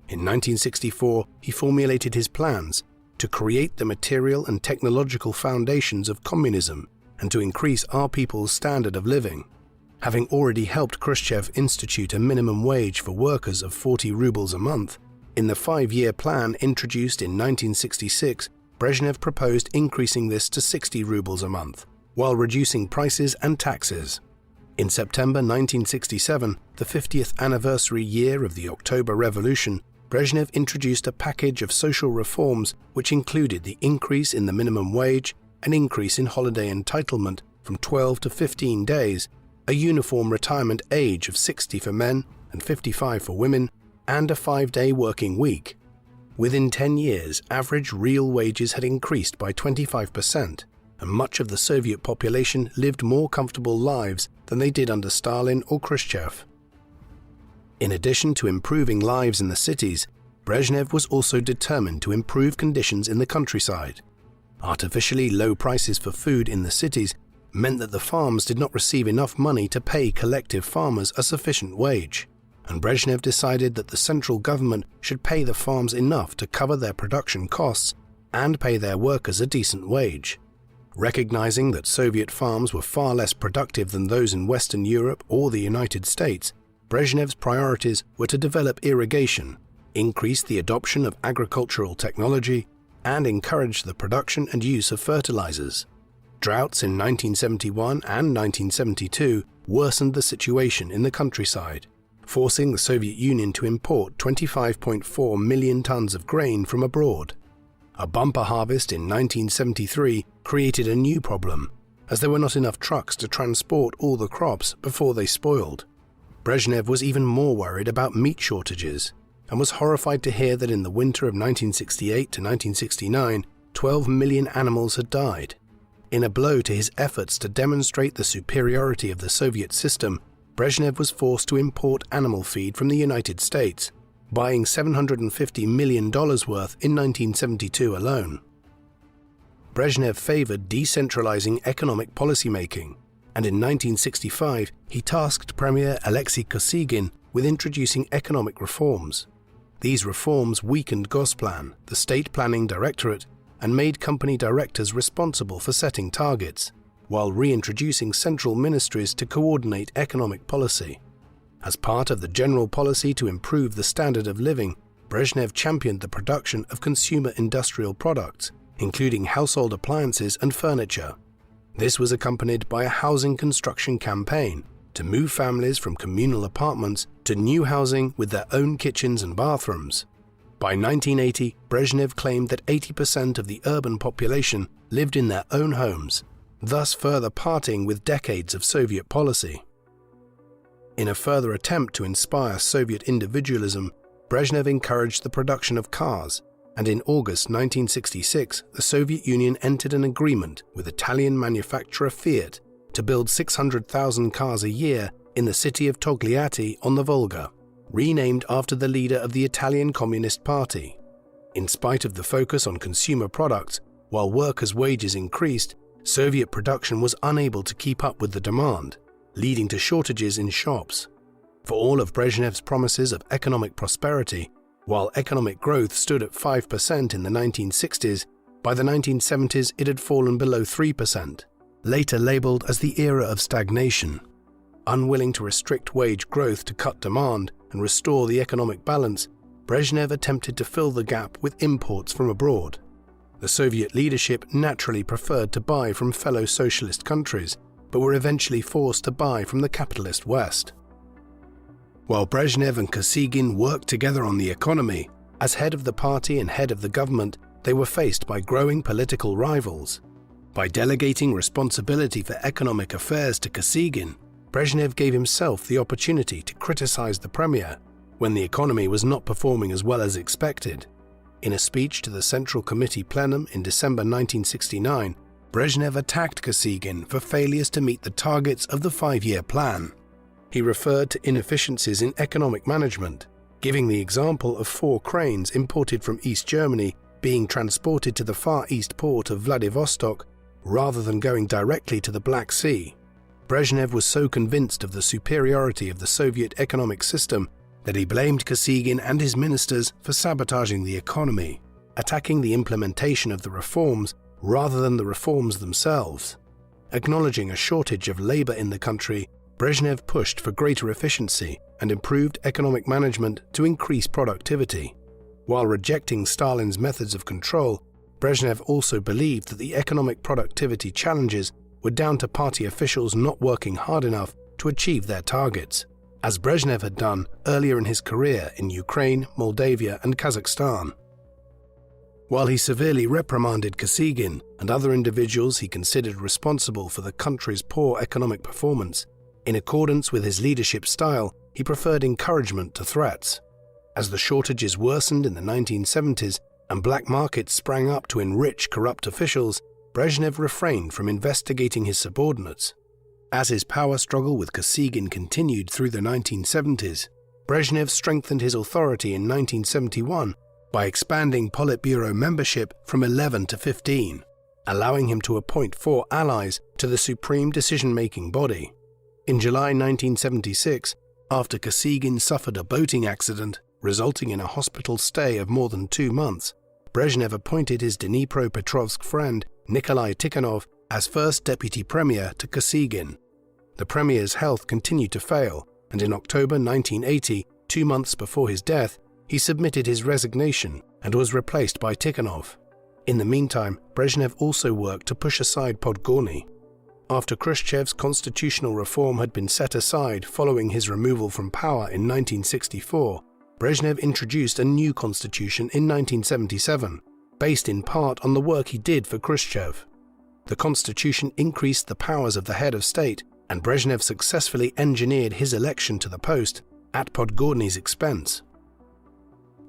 In 1964, he formulated his plans to create the material and technological foundations of communism and to increase our people's standard of living. Having already helped Khrushchev institute a minimum wage for workers of 40 rubles a month, in the 5-year plan introduced in 1966, Brezhnev proposed increasing this to 60 rubles a month, while reducing prices and taxes. In September 1967, the 50th anniversary year of the October Revolution, Brezhnev introduced a package of social reforms which included the increase in the minimum wage, an increase in holiday entitlement from 12 to 15 days, a uniform retirement age of 60 for men and 55 for women, and a 5-day working week. Within 10 years, average real wages had increased by 25%, and much of the Soviet population lived more comfortable lives than they did under Stalin or Khrushchev. In addition to improving lives in the cities, Brezhnev was also determined to improve conditions in the countryside. Artificially low prices for food in the cities meant that the farms did not receive enough money to pay collective farmers a sufficient wage, and Brezhnev decided that the central government should pay the farms enough to cover their production costs and pay their workers a decent wage. Recognizing that Soviet farms were far less productive than those in Western Europe or the United States, Brezhnev's priorities were to develop irrigation, increase the adoption of agricultural technology, and encourage the production and use of fertilizers. Droughts in 1971 and 1972 worsened the situation in the countryside. forcing the Soviet Union to import 25.4 million tons of grain from abroad. A bumper harvest in 1973 created a new problem, as there were not enough trucks to transport all the crops before they spoiled. Brezhnev was even more worried about meat shortages, and was horrified to hear that in the winter of 1968 to 1969, 12 million animals had died. In a blow to his efforts to demonstrate the superiority of the Soviet system, Brezhnev was forced to import animal feed from the United States, buying $750 million worth in 1972 alone. Brezhnev favored decentralizing economic policymaking, and in 1965 he tasked Premier Alexei Kosygin with introducing economic reforms. These reforms weakened Gosplan, the state planning directorate, and made company directors responsible for setting targets, while reintroducing central ministries to coordinate economic policy. As part of the general policy to improve the standard of living, Brezhnev championed the production of consumer industrial products, including household appliances and furniture. This was accompanied by a housing construction campaign to move families from communal apartments to new housing with their own kitchens and bathrooms. By 1980, Brezhnev claimed that 80% of the urban population lived in their own homes, thus further parting with decades of Soviet policy. In a further attempt to inspire Soviet individualism, Brezhnev encouraged the production of cars, and in August 1966, the Soviet Union entered an agreement with Italian manufacturer Fiat to build 600,000 cars a year in the city of Togliatti on the Volga, renamed after the leader of the Italian Communist Party. In spite of the focus on consumer products, while workers' wages increased, Soviet production was unable to keep up with the demand, leading to shortages in shops. For all of Brezhnev's promises of economic prosperity, while economic growth stood at 5% in the 1960s, by the 1970s it had fallen below 3%, later labeled as the era of stagnation. Unwilling to restrict wage growth to cut demand and restore the economic balance, Brezhnev attempted to fill the gap with imports from abroad. The Soviet leadership naturally preferred to buy from fellow socialist countries, but were eventually forced to buy from the capitalist West. While Brezhnev and Kosygin worked together on the economy, as head of the party and head of the government, they were faced by growing political rivals. By delegating responsibility for economic affairs to Kosygin, Brezhnev gave himself the opportunity to criticize the premier when the economy was not performing as well as expected. In a speech to the Central Committee plenum in December 1969, Brezhnev attacked Kosygin for failures to meet the targets of the 5-year plan. He referred to inefficiencies in economic management, giving the example of 4 cranes imported from East Germany being transported to the Far East port of Vladivostok rather than going directly to the Black Sea. Brezhnev was so convinced of the superiority of the Soviet economic system that he blamed Kosygin and his ministers for sabotaging the economy, attacking the implementation of the reforms rather than the reforms themselves. Acknowledging a shortage of labor in the country, Brezhnev pushed for greater efficiency and improved economic management to increase productivity. While rejecting Stalin's methods of control, Brezhnev also believed that the economic productivity challenges were down to party officials not working hard enough to achieve their targets, as Brezhnev had done earlier in his career in Ukraine, Moldavia, and Kazakhstan. While he severely reprimanded Kosygin and other individuals he considered responsible for the country's poor economic performance, in accordance with his leadership style, he preferred encouragement to threats. As the shortages worsened in the 1970s and black markets sprang up to enrich corrupt officials, Brezhnev refrained from investigating his subordinates. As his power struggle with Kosygin continued through the 1970s, Brezhnev strengthened his authority in 1971 by expanding Politburo membership from 11 to 15, allowing him to appoint 4 allies to the supreme decision-making body. In July 1976, after Kosygin suffered a boating accident resulting in a hospital stay of more than 2 months, Brezhnev appointed his Dnipropetrovsk friend Nikolai Tikhonov as first deputy premier to Kosygin. The premier's health continued to fail, and in October 1980, 2 months before his death, he submitted his resignation and was replaced by Tikhonov. In the meantime, Brezhnev also worked to push aside Podgorny. after Khrushchev's constitutional reform had been set aside following his removal from power in 1964, Brezhnev introduced a new constitution in 1977, based in part on the work he did for Khrushchev. The constitution increased the powers of the head of state, and Brezhnev successfully engineered his election to the post at Podgorny's expense.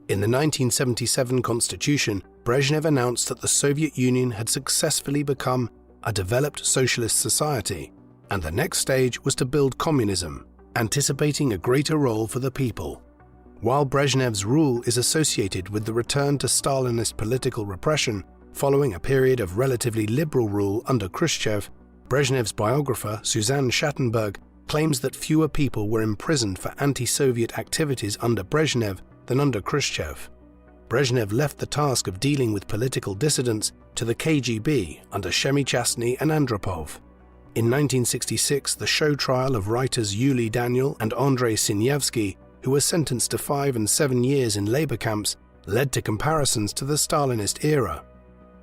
In the 1977 constitution, Brezhnev announced that the Soviet Union had successfully become a developed socialist society, and the next stage was to build communism, anticipating a greater role for the people. While Brezhnev's rule is associated with the return to Stalinist political repression following a period of relatively liberal rule under Khrushchev, Brezhnev's biographer Suzanne Schattenberg claims that fewer people were imprisoned for anti-Soviet activities under Brezhnev than under Khrushchev. Brezhnev left the task of dealing with political dissidents to the KGB under Shemichastny and Andropov. In 1966, the show trial of writers Yuli Daniel and Andrei Sinyavsky, who were sentenced to 5 and 7 years in labor camps, led to comparisons to the Stalinist era.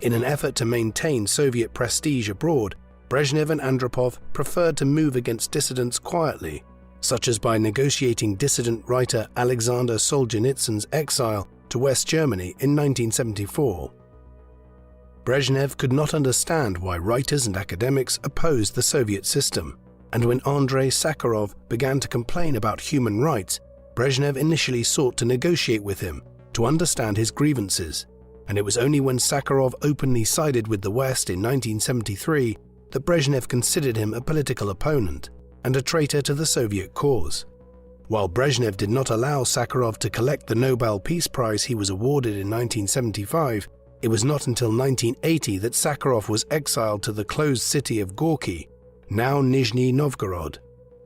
In an effort to maintain Soviet prestige abroad, Brezhnev and Andropov preferred to move against dissidents quietly, such as by negotiating dissident writer Alexander Solzhenitsyn's exile to West Germany in 1974. Brezhnev could not understand why writers and academics opposed the Soviet system, and when Andrei Sakharov began to complain about human rights, Brezhnev initially sought to negotiate with him to understand his grievances, and it was only when Sakharov openly sided with the West in 1973 that Brezhnev considered him a political opponent and a traitor to the Soviet cause. While Brezhnev did not allow Sakharov to collect the Nobel Peace Prize he was awarded in 1975, it was not until 1980 that Sakharov was exiled to the closed city of Gorky, now Nizhny Novgorod.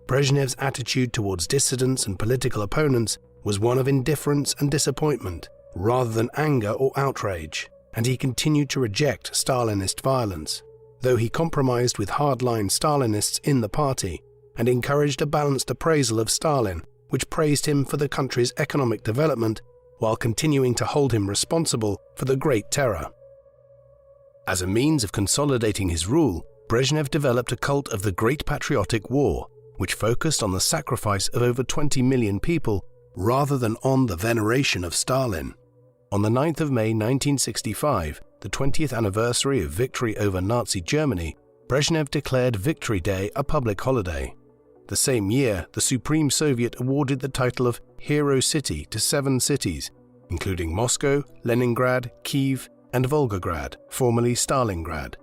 Brezhnev's attitude towards dissidents and political opponents was one of indifference and disappointment, rather than anger or outrage, and he continued to reject Stalinist violence, though he compromised with hardline Stalinists in the party and encouraged a balanced appraisal of Stalin, which praised him for the country's economic development while continuing to hold him responsible for the Great Terror. As a means of consolidating his rule, Brezhnev developed a cult of the Great Patriotic War, which focused on the sacrifice of over 20 million people rather than on the veneration of Stalin. On the 9th of May 1965, the 20th anniversary of victory over Nazi Germany, Brezhnev declared Victory Day a public holiday. The same year, the Supreme Soviet awarded the title of Hero City to 7 cities, including Moscow, Leningrad, Kiev, and Volgograd, formerly Stalingrad.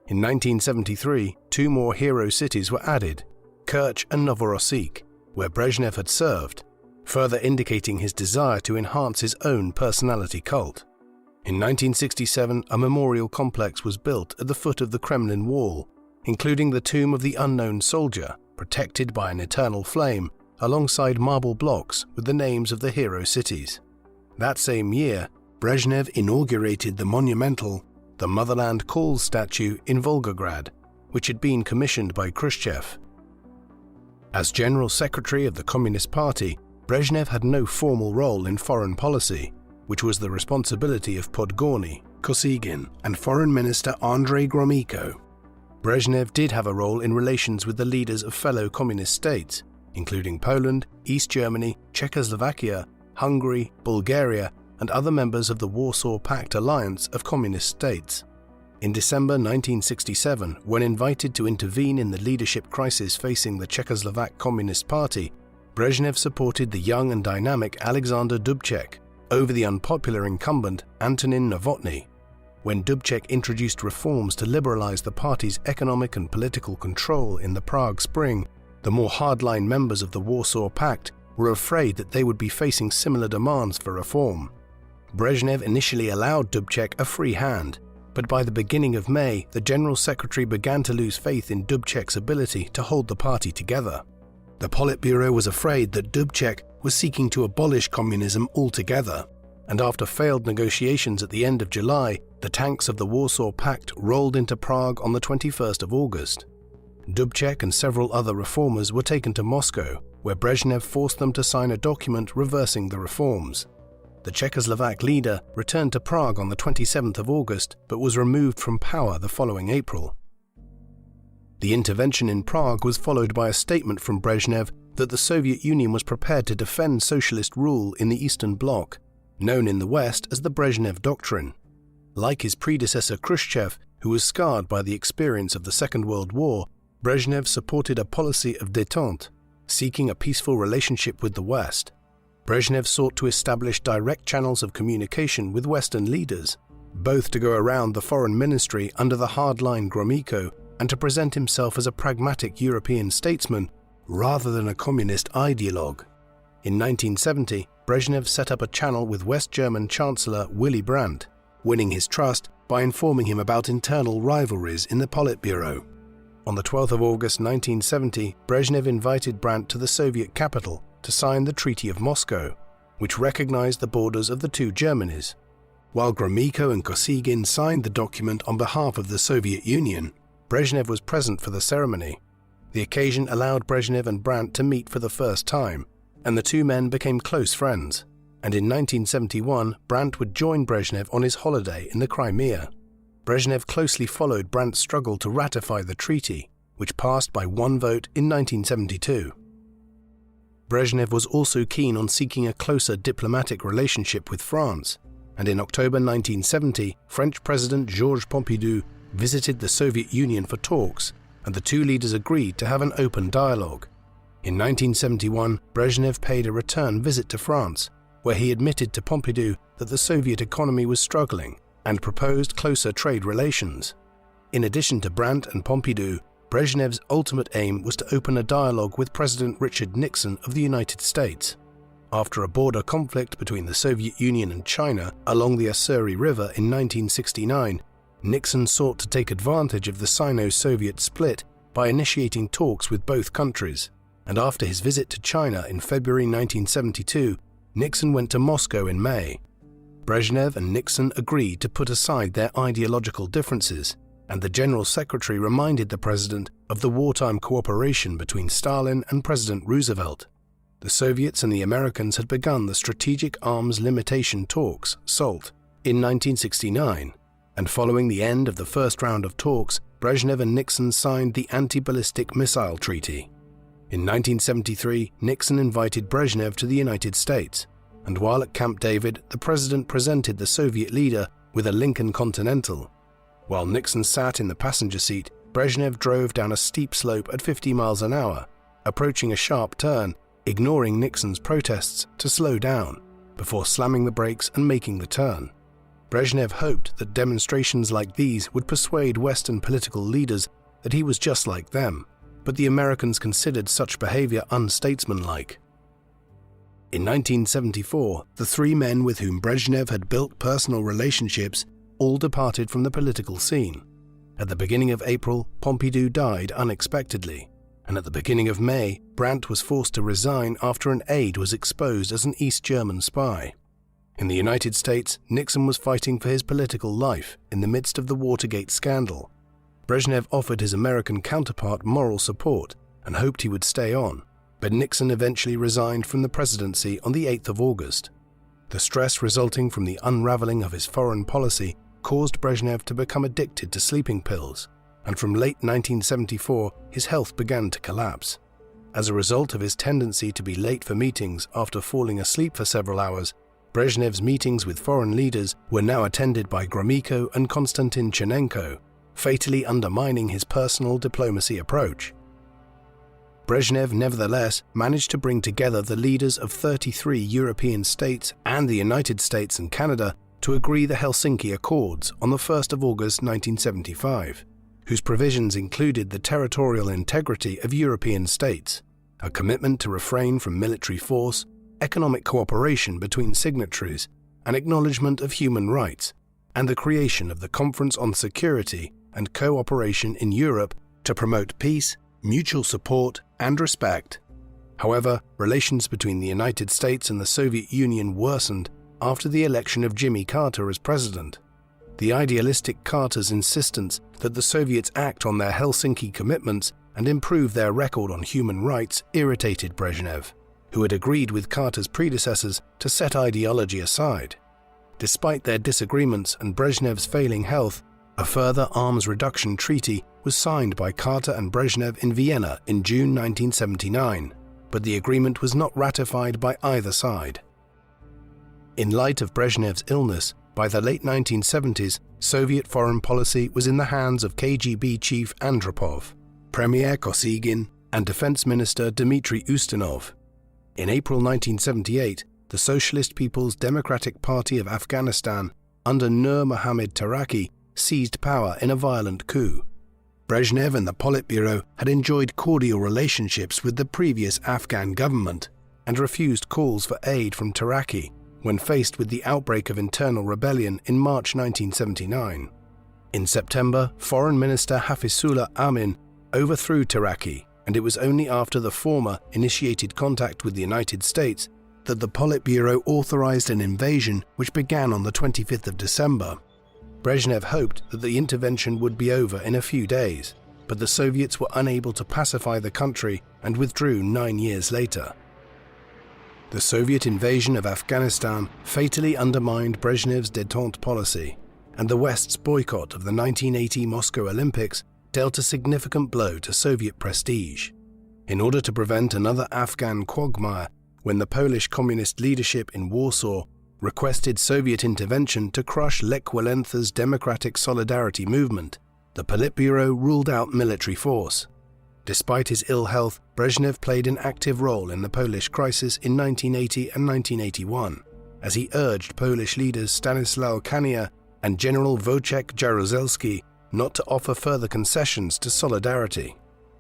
In 1973, 2 more hero cities were added, Kerch and Novorossiysk, where Brezhnev had served, further indicating his desire to enhance his own personality cult. In 1967, a memorial complex was built at the foot of the Kremlin wall, including the tomb of the unknown soldier, protected by an eternal flame, alongside marble blocks with the names of the hero cities. That same year, Brezhnev inaugurated the monumental The Motherland Calls statue in Volgograd, which had been commissioned by Khrushchev. As General Secretary of the Communist Party, Brezhnev had no formal role in foreign policy, which was the responsibility of Podgorny, Kosygin, and Foreign Minister Andrei Gromyko. Brezhnev did have a role in relations with the leaders of fellow communist states, including Poland, East Germany, Czechoslovakia, Hungary, Bulgaria, and other members of the Warsaw Pact alliance of communist states. In December 1967, when invited to intervene in the leadership crisis facing the Czechoslovak Communist Party, Brezhnev supported the young and dynamic Alexander Dubček over the unpopular incumbent Antonin Novotny. When Dubček introduced reforms to liberalize the party's economic and political control in the Prague Spring, the more hardline members of the Warsaw Pact were afraid that they would be facing similar demands for reform. Brezhnev initially allowed Dubček a free hand, but by the beginning of May, the General Secretary began to lose faith in Dubček's ability to hold the party together. The Politburo was afraid that Dubček was seeking to abolish communism altogether, and after failed negotiations at the end of July, the tanks of the Warsaw Pact rolled into Prague on the 21st of August. Dubček and several other reformers were taken to Moscow, where Brezhnev forced them to sign a document reversing the reforms. The Czechoslovak leader returned to Prague on the 27th of August, but was removed from power the following April. The intervention in Prague was followed by a statement from Brezhnev that the Soviet Union was prepared to defend socialist rule in the Eastern Bloc, known in the West as the Brezhnev Doctrine. Like his predecessor Khrushchev, who was scarred by the experience of the Second World War, Brezhnev supported a policy of détente, seeking a peaceful relationship with the West. Brezhnev sought to establish direct channels of communication with Western leaders, both to go around the foreign ministry under the hardline Gromyko and to present himself as a pragmatic European statesman rather than a communist ideologue. In 1970, Brezhnev set up a channel with West German Chancellor Willy Brandt, winning his trust by informing him about internal rivalries in the Politburo. On the 12th of August 1970, Brezhnev invited Brandt to the Soviet capital to sign the Treaty of Moscow, which recognized the borders of the two Germanies. While Gromyko and Kosygin signed the document on behalf of the Soviet Union, Brezhnev was present for the ceremony. The occasion allowed Brezhnev and Brandt to meet for the first time, and the two men became close friends. And in 1971, Brandt would join Brezhnev on his holiday in the Crimea. Brezhnev closely followed Brandt's struggle to ratify the treaty, which passed by one vote in 1972. Brezhnev was also keen on seeking a closer diplomatic relationship with France, and in October 1970, French President Georges Pompidou visited the Soviet Union for talks, and the two leaders agreed to have an open dialogue. In 1971, Brezhnev paid a return visit to France, where he admitted to Pompidou that the Soviet economy was struggling and proposed closer trade relations. In addition to Brandt and Pompidou, Brezhnev's ultimate aim was to open a dialogue with President Richard Nixon of the United States. After a border conflict between the Soviet Union and China along the Ussuri River in 1969, Nixon sought to take advantage of the Sino-Soviet split by initiating talks with both countries, and after his visit to China in February 1972, Nixon went to Moscow in May. Brezhnev and Nixon agreed to put aside their ideological differences, and the General Secretary reminded the President of the wartime cooperation between Stalin and President Roosevelt. The Soviets and the Americans had begun the Strategic Arms Limitation Talks, SALT, in 1969, and following the end of the first round of talks, Brezhnev and Nixon signed the Anti-Ballistic Missile Treaty. In 1973, Nixon invited Brezhnev to the United States, and while at Camp David, the President presented the Soviet leader with a Lincoln Continental. While Nixon sat in the passenger seat, Brezhnev drove down a steep slope at 50 miles an hour, approaching a sharp turn, ignoring Nixon's protests to slow down, before slamming the brakes and making the turn. Brezhnev hoped that demonstrations like these would persuade Western political leaders that he was just like them, but the Americans considered such behavior unstatesmanlike. In 1974, the three men with whom Brezhnev had built personal relationships all departed from the political scene. At the beginning of April, Pompidou died unexpectedly, and at the beginning of May, Brandt was forced to resign after an aide was exposed as an East German spy. In the United States, Nixon was fighting for his political life in the midst of the Watergate scandal. Brezhnev offered his American counterpart moral support and hoped he would stay on, but Nixon eventually resigned from the presidency on the 8th of August. The stress resulting from the unraveling of his foreign policy caused Brezhnev to become addicted to sleeping pills, and from late 1974 his health began to collapse. As a result of his tendency to be late for meetings after falling asleep for several hours, Brezhnev's meetings with foreign leaders were now attended by Gromyko and Konstantin Chernenko, fatally undermining his personal diplomacy approach. Brezhnev nevertheless managed to bring together the leaders of 33 European states and the United States and Canada to agree the Helsinki Accords on the 1st of August 1975, whose provisions included the territorial integrity of European states, a commitment to refrain from military force, economic cooperation between signatories, an acknowledgement of human rights, and the creation of the Conference on Security and Cooperation in Europe to promote peace, mutual support, and respect. However, relations between the United States and the Soviet Union worsened after the election of Jimmy Carter as president. The idealistic Carter's insistence that the Soviets act on their Helsinki commitments and improve their record on human rights irritated Brezhnev, who had agreed with Carter's predecessors to set ideology aside. Despite their disagreements and Brezhnev's failing health, a further arms reduction treaty was signed by Carter and Brezhnev in Vienna in June 1979, but the agreement was not ratified by either side. In light of Brezhnev's illness, by the late 1970s, Soviet foreign policy was in the hands of KGB chief Andropov, Premier Kosygin, and Defense Minister Dmitry Ustinov. In April 1978, the Socialist People's Democratic Party of Afghanistan, under Nur Mohammad Taraki, seized power in a violent coup. Brezhnev and the Politburo had enjoyed cordial relationships with the previous Afghan government and refused calls for aid from Taraki when faced with the outbreak of internal rebellion in March 1979. In September, Foreign Minister Hafizullah Amin overthrew Taraki, and it was only after the former initiated contact with the United States that the Politburo authorized an invasion which began on the 25th of December. Brezhnev hoped that the intervention would be over in a few days, but the Soviets were unable to pacify the country and withdrew 9 years later. The Soviet invasion of Afghanistan fatally undermined Brezhnev's détente policy, and the West's boycott of the 1980 Moscow Olympics dealt a significant blow to Soviet prestige. In order to prevent another Afghan quagmire, when the Polish communist leadership in Warsaw requested Soviet intervention to crush Lech Walensa's Democratic Solidarity movement, the Politburo ruled out military force. Despite his ill health, Brezhnev played an active role in the Polish crisis in 1980 and 1981, as he urged Polish leaders Stanisław Kania and General Wojciech Jaruzelski not to offer further concessions to Solidarity.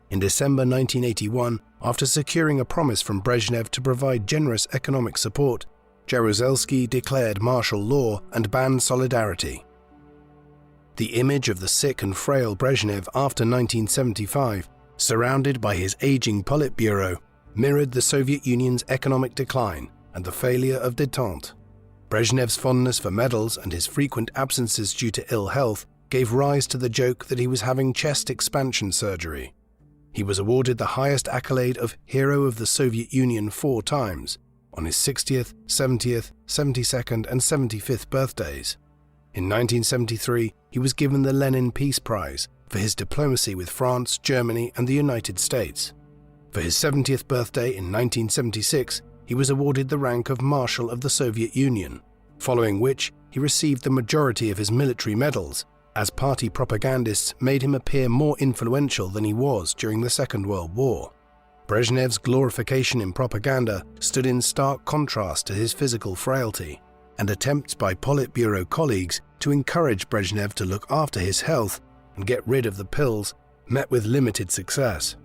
In December 1981, after securing a promise from Brezhnev to provide generous economic support, Jaruzelski declared martial law and banned Solidarity. The image of the sick and frail Brezhnev after 1975, surrounded by his aging Politburo, mirrored the Soviet Union's economic decline and the failure of détente. Brezhnev's fondness for medals and his frequent absences due to ill health gave rise to the joke that he was having chest expansion surgery. He was awarded the highest accolade of Hero of the Soviet Union 4 times, on his 60th, 70th, 72nd and 75th birthdays. In 1973, he was given the Lenin Peace Prize for his diplomacy with France, Germany and the United States. For his 70th birthday in 1976, he was awarded the rank of Marshal of the Soviet Union, following which he received the majority of his military medals, as party propagandists made him appear more influential than he was during the Second World War. Brezhnev's glorification in propaganda stood in stark contrast to his physical frailty, and attempts by Politburo colleagues to encourage Brezhnev to look after his health and get rid of the pills met with limited success.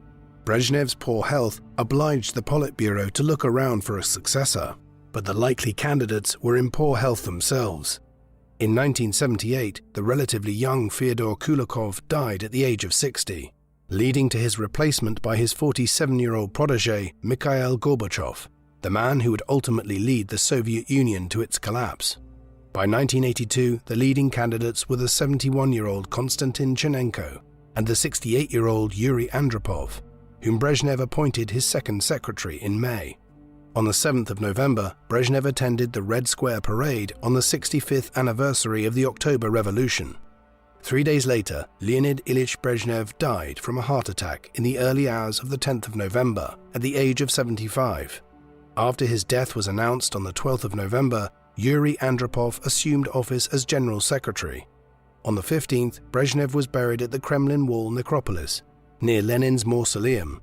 Brezhnev's poor health obliged the Politburo to look around for a successor, but the likely candidates were in poor health themselves. In 1978, the relatively young Fyodor Kulakov died at the age of 60, leading to his replacement by his 47-year-old protege, Mikhail Gorbachev, the man who would ultimately lead the Soviet Union to its collapse. By 1982, the leading candidates were the 71-year-old Konstantin Chernenko and the 68-year-old Yuri Andropov, whom Brezhnev appointed his second secretary in May. On the 7th of November, Brezhnev attended the Red Square Parade on the 65th anniversary of the October Revolution. 3 days later, Leonid Ilyich Brezhnev died from a heart attack in the early hours of the 10th of November at the age of 75. After his death was announced on the 12th of November, Yuri Andropov assumed office as General Secretary. On the 15th, Brezhnev was buried at the Kremlin Wall necropolis, near Lenin's mausoleum.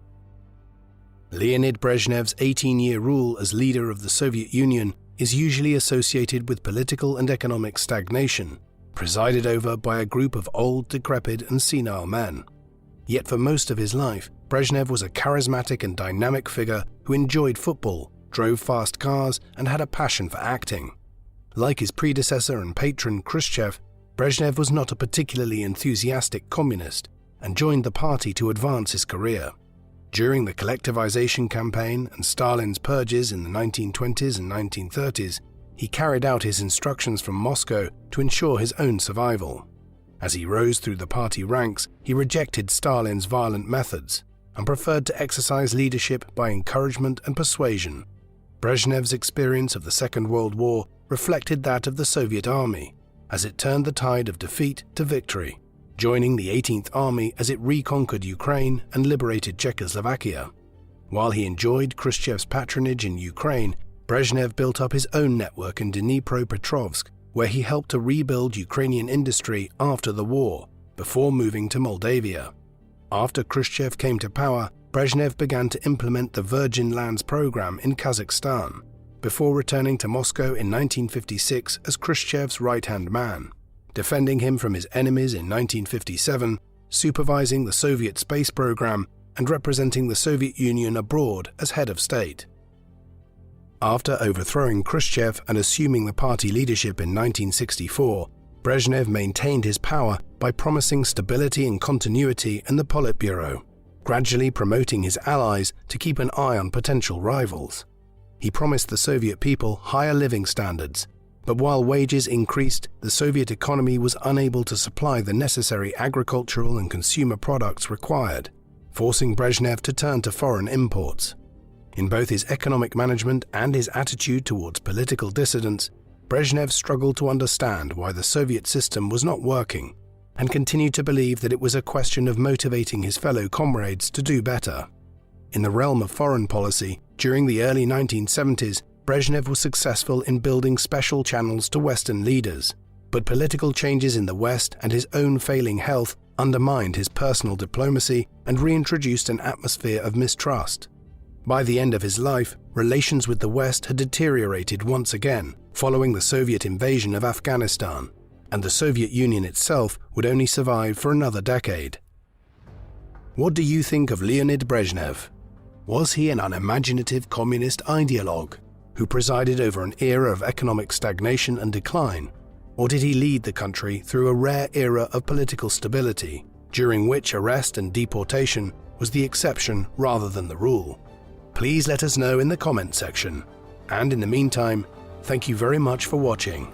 Leonid Brezhnev's 18-year rule as leader of the Soviet Union is usually associated with political and economic stagnation, presided over by a group of old, decrepit and senile men. Yet for most of his life, Brezhnev was a charismatic and dynamic figure who enjoyed football, drove fast cars and had a passion for acting. Like his predecessor and patron Khrushchev, Brezhnev was not a particularly enthusiastic communist and joined the party to advance his career. During the collectivization campaign and Stalin's purges in the 1920s and 1930s, he carried out his instructions from Moscow to ensure his own survival. As he rose through the party ranks, he rejected Stalin's violent methods and preferred to exercise leadership by encouragement and persuasion. Brezhnev's experience of the Second World War reflected that of the Soviet army, as it turned the tide of defeat to victory. joining the 18th Army as it reconquered Ukraine and liberated Czechoslovakia. While he enjoyed Khrushchev's patronage in Ukraine, Brezhnev built up his own network in Dnipropetrovsk, where he helped to rebuild Ukrainian industry after the war, before moving to Moldavia. After Khrushchev came to power, Brezhnev began to implement the Virgin Lands program in Kazakhstan, before returning to Moscow in 1956 as Khrushchev's right-hand man, defending him from his enemies in 1957, supervising the Soviet space program, and representing the Soviet Union abroad as head of state. After overthrowing Khrushchev and assuming the party leadership in 1964, Brezhnev maintained his power by promising stability and continuity in the Politburo, gradually promoting his allies to keep an eye on potential rivals. He promised the Soviet people higher living standards, but while wages increased, the Soviet economy was unable to supply the necessary agricultural and consumer products required, forcing Brezhnev to turn to foreign imports. In both his economic management and his attitude towards political dissidents, Brezhnev struggled to understand why the Soviet system was not working, and continued to believe that it was a question of motivating his fellow comrades to do better. In the realm of foreign policy, during the early 1970s, Brezhnev was successful in building special channels to Western leaders, but political changes in the West and his own failing health undermined his personal diplomacy and reintroduced an atmosphere of mistrust. By the end of his life, relations with the West had deteriorated once again, following the Soviet invasion of Afghanistan, and the Soviet Union itself would only survive for another decade. What do you think of Leonid Brezhnev? Was he an unimaginative communist ideologue who presided over an era of economic stagnation and decline, or did he lead the country through a rare era of political stability, during which arrest and deportation was the exception rather than the rule? Please let us know in the comment section. And in the meantime, thank you very much for watching.